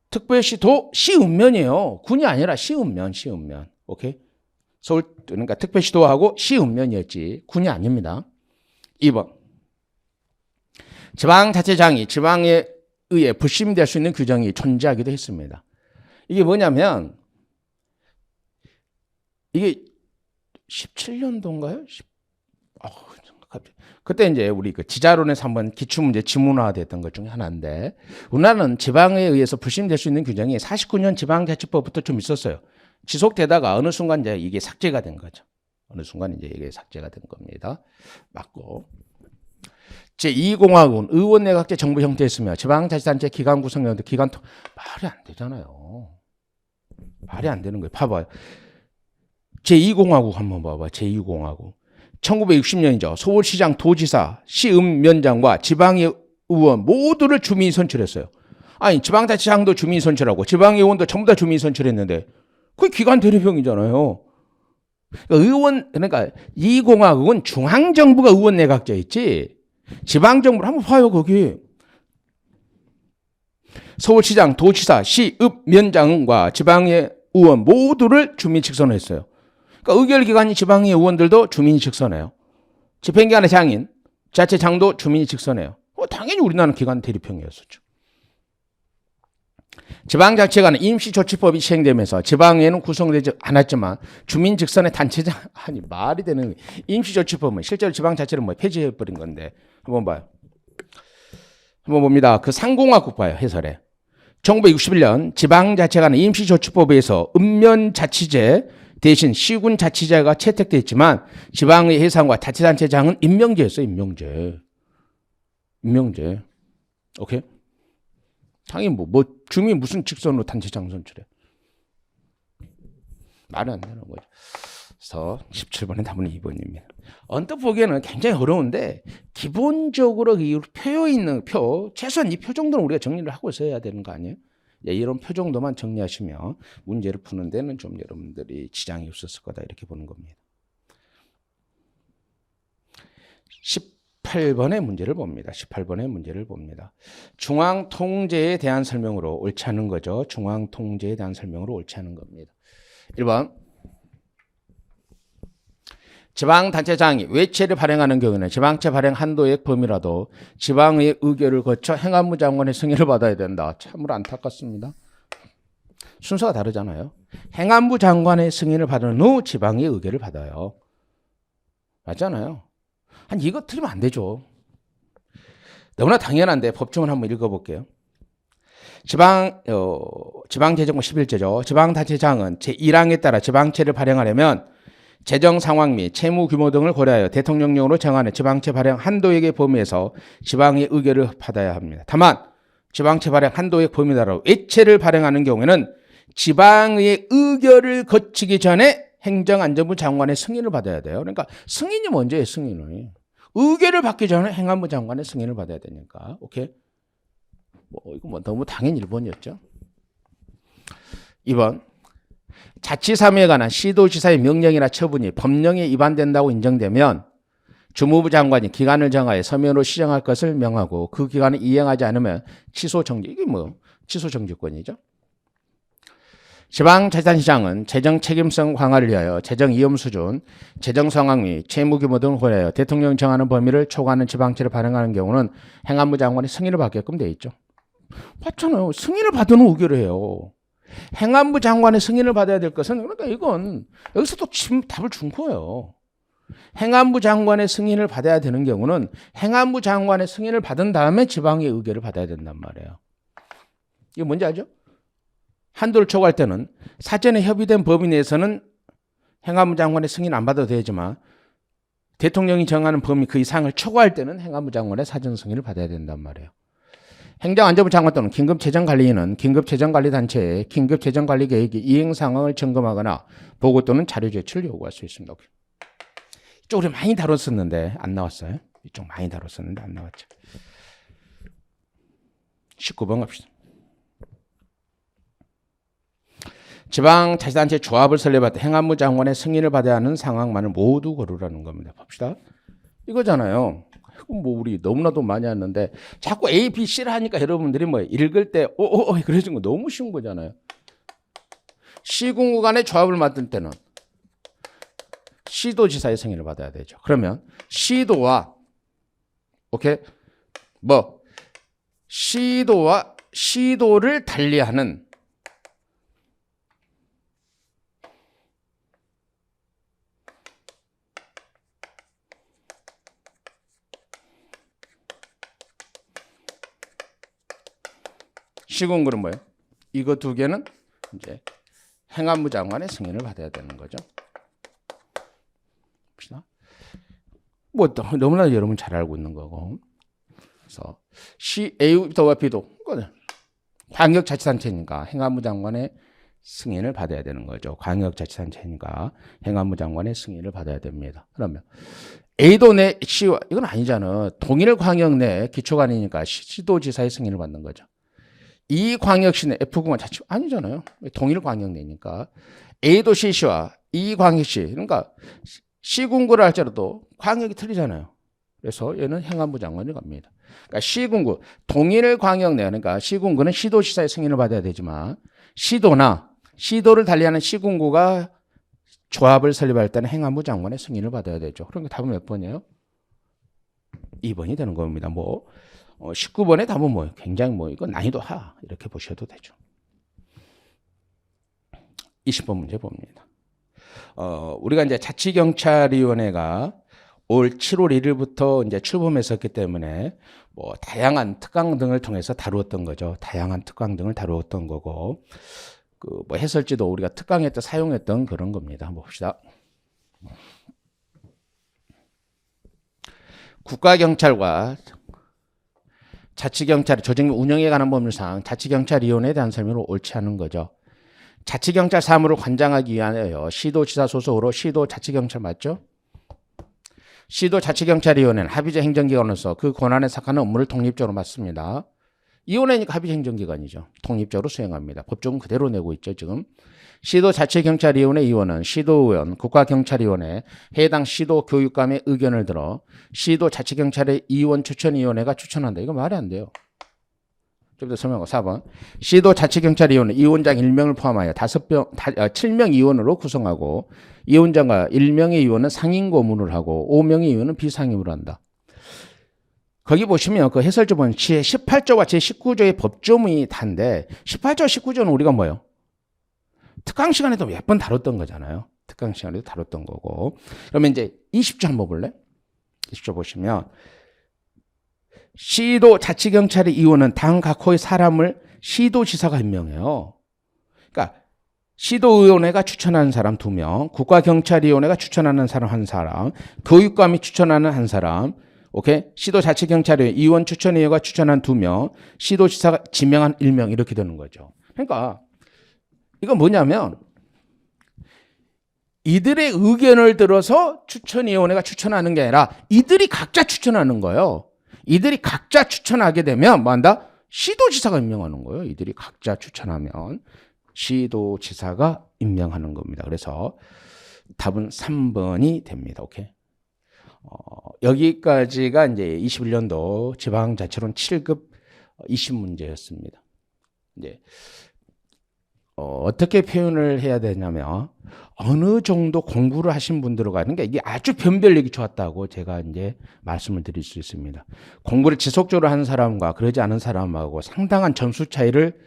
특별시도 시읍면이에요. 군이 아니라 시읍면. 오케이? 서울 그러니까 특별시도하고 시읍면이었지 군이 아닙니다. 2번 지방자치장이 지방에 의해 불심될 수 있는 규정이 존재하기도 했습니다. 이게 뭐냐면 이게 17년도인가요? 그때 이제 우리 그 지자론에서 한번 기출문제 지문화됐던 것 중에 하나인데 우리나라는 지방에 의해서 불심될 수 있는 규정이 49년 지방자치법부터 좀 있었어요. 지속되다가 어느 순간 이제 이게 삭제가 된 거죠. 어느 순간 이제 이게 삭제가 된 겁니다. 맞고. 제2공화국은 의원내각제 정부 형태였으며 지방자치단체 기관 구성령도 기관 말이 안 되잖아요. 말이 안 되는 거예요. 봐봐요. 제2공화국 한번 봐봐. 제2공화국. 1960년이죠. 서울시장, 도지사, 시읍면장과 지방의 의원 모두를 주민이 선출했어요. 아니 지방자치장도 주민이 선출하고 지방의원도 전부 다 주민이 선출했는데 그게 기관 대립형이잖아요. 의원 그러니까 이 공화국은 중앙정부가 의원 내각제 있지 지방정부를 한번 봐요. 거기 서울시장, 도지사, 시읍면장과 지방의 의원 모두를 주민이 직선했어요. 그러니까 의결기관이 지방의 의원들도 주민이 직선해요. 집행기관의 장인, 자치장도 주민이 직선해요. 당연히 우리나라는 기관 대립형이었었죠. 지방자치관은 임시조치법이 시행되면서 지방에는 구성되지 않았지만 주민 직선의 단체장 아니 말이 되는 임시조치법은 실제로 지방자치를 뭐 폐지해버린 건데 한번 봐요. 한번 봅니다. 그 상공화국 봐요. 해설에 1961년 지방자치관은 임시조치법에 의해서 읍면자치제 대신 시군자치제가 채택돼 있지만 지방의 해상과 자치단체장은 임명제였어요. 임명제. 오케이? 당연히 뭐 주민 무슨 직선으로 단체장 선출해. 말이 안 되는 거죠. 그래서 17번의 답은 2번입니다. 언뜻 보기에는 굉장히 어려운데 기본적으로 이 표에 있는 표, 최소한 이 표 정도는 우리가 정리를 하고 있어야 되는 거 아니에요? 이런 표 정도만 정리하시면 문제를 푸는 데는 좀 여러분들이 지장이 없었을 거다 이렇게 보는 겁니다. 18번의 문제를 봅니다. 18번의 문제를 봅니다. 중앙통제에 대한 설명으로 옳지 않은 거죠. 중앙통제에 대한 설명으로 옳지 않은 겁니다. 1번 지방단체장이 외체를 발행하는 경우에는 지방채 발행 한도액 범위라도 지방의 의결을 거쳐 행안부 장관의 승인을 받아야 된다. 참으로 안타깝습니다. 순서가 다르잖아요. 행안부 장관의 승인을 받은 후 지방의 의결을 받아요. 맞잖아요. 아니 이거 틀리면 안 되죠. 너무나 당연한데 법정을 한번 읽어볼게요. 지방재정법 11조죠. 지방단체장은 제1항에 따라 지방채를 발행하려면 재정 상황 및 채무 규모 등을 고려하여 대통령령으로 정하는 지방채 발행 한도액의 범위에서 지방의 의결을 받아야 합니다. 다만 지방채 발행 한도액 범위다라 외채를 발행하는 경우에는 지방의 의결을 거치기 전에 행정안전부 장관의 승인을 받아야 돼요. 그러니까 승인이 먼저예요. 승인을. 의결을 받기 전에 행안부 장관의 승인을 받아야 되니까. 오케이? 이거 너무 당연 1번이었죠. 2번. 자치사무에 관한 시도지사의 명령이나 처분이 법령에 위반된다고 인정되면 주무부 장관이 기간을 정하여 서면으로 시정할 것을 명하고 그 기간을 이행하지 않으면 취소정지. 이게 취소정지권이죠. 지방자치단체장은 재정 책임성 강화를 위하여 재정 위험 수준, 재정 상황 및 채무 규모 등을 고려하여 대통령 정하는 범위를 초과하는 지방채를 발행하는 경우는 행안부 장관의 승인을 받게끔 되어 있죠. 맞잖아요. 승인을 받은 후 의결을 해요. 행안부 장관의 승인을 받아야 될 것은 그러니까 이건 여기서 또 답을 준 거예요. 행안부 장관의 승인을 받아야 되는 경우는 행안부 장관의 승인을 받은 다음에 지방의 의결을 받아야 된단 말이에요. 이게 뭔지 알죠? 한도를 초과할 때는 사전에 협의된 범위 내에서는 행안부 장관의 승인 안 받아도 되지만 대통령이 정하는 범위 그 이상을 초과할 때는 행안부 장관의 사전 승인을 받아야 된단 말이에요. 행정안전부 장관 또는 긴급재정관리인은 긴급재정관리단체에 긴급재정관리계획의 이행 상황을 점검하거나 보고 또는 자료 제출을 요구할 수 있습니다. 이쪽 우리 많이 다뤘었는데 안 나왔어요. 이쪽 많이 다뤘었는데 안 나왔죠. 19번 갑시다. 지방자치단체 조합을 설립할 때 행안부 장관의 승인을 받아야 하는 상황만을 모두 고르라는 겁니다. 봅시다. 이거잖아요. 뭐 우리 너무나도 많이 하는데 자꾸 A, B, C를 하니까 여러분들이 뭐 읽을 때 그러신 거 너무 쉬운 거잖아요. 시군구 간의 조합을 만들 때는 시도지사의 승인을 받아야 되죠. 그러면 시도와 시도와 시도를 달리하는 시군구는 뭐예요? 이거 두 개는 이제 행안부 장관의 승인을 받아야 되는 거죠. 봅시다. 뭐 너무나 여러분 잘 알고 있는 거고. 그래서 A도와 B도 광역자치단체니까 행안부 장관의 승인을 받아야 되는 거죠. 광역자치단체니까 행안부 장관의 승인을 받아야 됩니다. 그러면 A도 내 시와 이건 아니잖아. 동일광역 내 기초관이니까 시도지사의 승인을 받는 거죠. 이 광역시 내 F구가 자치 아니잖아요. 동일광역 내니까 A도시와 이 광역시 그러니까 시군구를 할지라도 광역이 틀리잖아요. 그래서 얘는 행안부 장관이 갑니다. 그러니까 시군구 동일광역 내 그러니까 시군구는 시도지사의 승인을 받아야 되지만 시도나 시도를 달리하는 시군구가 조합을 설립할 때는 행안부 장관의 승인을 받아야 되죠. 그러니까 답은 몇 번이에요? 2번이 되는 겁니다. 19번의 답은 뭐예요? 굉장히 이건 난이도 하 이렇게 보셔도 되죠. 20번 문제 봅니다. 우리가 이제 자치경찰위원회가 올 7월 1일부터 이제 출범했었기 때문에 다양한 특강 등을 통해서 다루었던 거죠. 다양한 특강 등을 다루었던 거고 해설지도 우리가 특강에 때 사용했던 그런 겁니다. 한번 봅시다. 국가경찰과 자치경찰 조직 운영에 관한 법률상 자치경찰위원회에 대한 설명을 옳지 않은 거죠. 자치경찰 사무를 관장하기 위하여 시도지사 소속으로 시도자치경찰 맞죠? 시도자치경찰위원회는 합의제 행정기관으로서 그 권한에 속하는 업무를 독립적으로 맡습니다. 위원회니까 합의제 행정기관이죠. 독립적으로 수행합니다. 법조금 그대로 내고 있죠. 지금 시도자치경찰위원회 위원은 시도의원, 국가경찰위원회, 해당 시도교육감의 의견을 들어 시도자치경찰의 위원 추천위원회가 추천한다. 이거 말이 안 돼요. 좀 더 설명하고 4번 시도자치경찰위원회 위원장 1명을 포함하여 7명 위원으로 구성하고 위원장과 1명의 위원은 상임고문을 하고 5명의 위원은 비상임을 한다. 거기 보시면 그 해설조 보면 제18조와 제19조의 법조문이 단데 18조, 19조는 우리가 뭐예요? 특강 시간에도 몇 번 다뤘던 거잖아요. 특강 시간에도 다뤘던 거고. 그러면 이제 20조 한번 볼래? 20조 보시면 시도자치경찰의 위원은 당 각 호의 사람을 시도지사가 임명해요. 그러니까 시도의원회가 추천하는 사람 2명, 국가경찰위원회가 추천하는 사람 1사람, 교육감이 추천하는 1사람, 시도자치경찰의 위원 추천위원회가 추천한 2명, 시도지사가 지명한 1명 이렇게 되는 거죠. 그러니까 이건 뭐냐면 이들의 의견을 들어서 추천위원회가 추천하는 게 아니라 이들이 각자 추천하는 거예요. 이들이 각자 추천하게 되면 뭐한다? 시도지사가 임명하는 거예요. 이들이 각자 추천하면 시도지사가 임명하는 겁니다. 그래서 답은 3번이 됩니다. 여기까지가 이제 21년도 지방자치론 7급 20문제였습니다. 이제 어떻게 표현을 해야 되냐면 어느 정도 공부를 하신 분들과 그러니까 이게 아주 변별력이 좋았다고 제가 이제 말씀을 드릴 수 있습니다. 공부를 지속적으로 하는 사람과 그러지 않은 사람하고 상당한 점수 차이를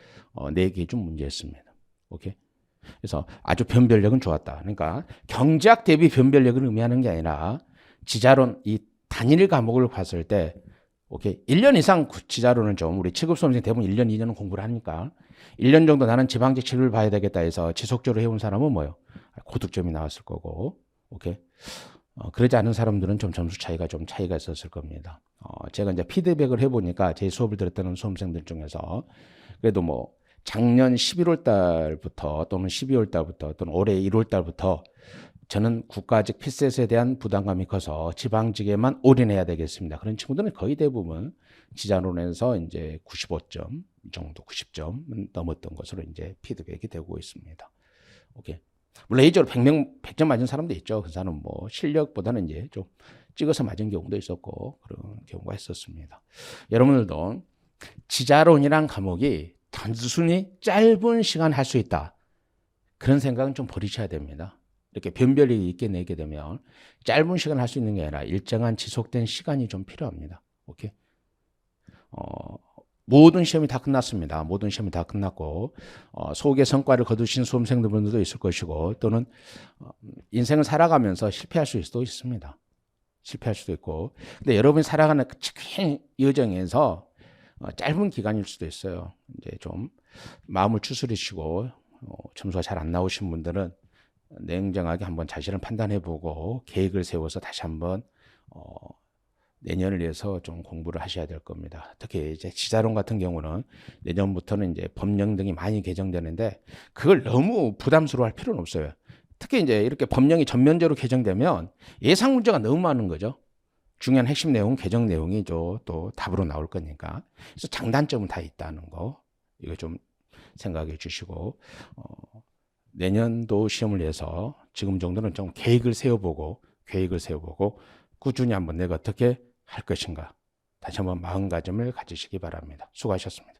내게 해준 문제였습니다. 그래서 아주 변별력은 좋았다. 그러니까 경제학 대비 변별력을 의미하는 게 아니라 지자론 이 단일 과목을 봤을 때 1년 이상 지자론은 좀 우리 7급 수험생 대부분 1년, 2년은 공부를 하니까 1년 정도 나는 지방자치를 봐야 되겠다 해서 지속적으로 해온 사람은 뭐예요? 고득점이 나왔을 거고, 그러지 않은 사람들은 좀 점수 차이가 있었을 겁니다. 제가 이제 피드백을 해보니까 제 수업을 들었다는 수험생들 중에서 그래도 작년 11월 달부터 또는 12월 달부터 또는 올해 1월 달부터 저는 국가직 필셋에 대한 부담감이 커서 지방직에만 올인해야 되겠습니다. 그런 친구들은 거의 대부분 지자론에서 이제 95점 정도, 90점 넘었던 것으로 이제 피드백이 되고 있습니다. 오케이. 물론 A적으로 100점 맞은 사람도 있죠. 그 사람은 뭐 실력보다는 이제 좀 찍어서 맞은 경우도 있었고 그런 경우가 있었습니다. 여러분들도 지자론이란 과목이 단순히 짧은 시간 할 수 있다. 그런 생각은 좀 버리셔야 됩니다. 이렇게 변별이 있게 내게 되면 짧은 시간 할 수 있는 게 아니라 일정한 지속된 시간이 좀 필요합니다. 오케이. 모든 시험이 다 끝났습니다. 모든 시험이 다 끝났고 소극의 성과를 거두신 수험생들도 있을 것이고 또는 인생을 살아가면서 실패할 수도 있습니다. 실패할 수도 있고 근데 여러분이 살아가는 긴 여정에서 짧은 기간일 수도 있어요. 이제 좀 마음을 추스리시고 점수가 잘 안 나오신 분들은 냉정하게 한번 자신을 판단해보고 계획을 세워서 다시 한번 내년을 위해서 좀 공부를 하셔야 될 겁니다. 특히 이제 지자론 같은 경우는 내년부터는 이제 법령 등이 많이 개정되는데 그걸 너무 부담스러워할 필요는 없어요. 특히 이제 이렇게 법령이 전면적으로 개정되면 예상 문제가 너무 많은 거죠. 중요한 핵심 내용, 개정 내용이 또 답으로 나올 거니까. 그래서 장단점은 다 있다는 거. 이거 좀 생각해 주시고, 내년도 시험을 위해서 지금 정도는 좀 계획을 세워보고, 꾸준히 한번 내가 어떻게 할 것인가. 다시 한번 마음가짐을 가지시기 바랍니다. 수고하셨습니다.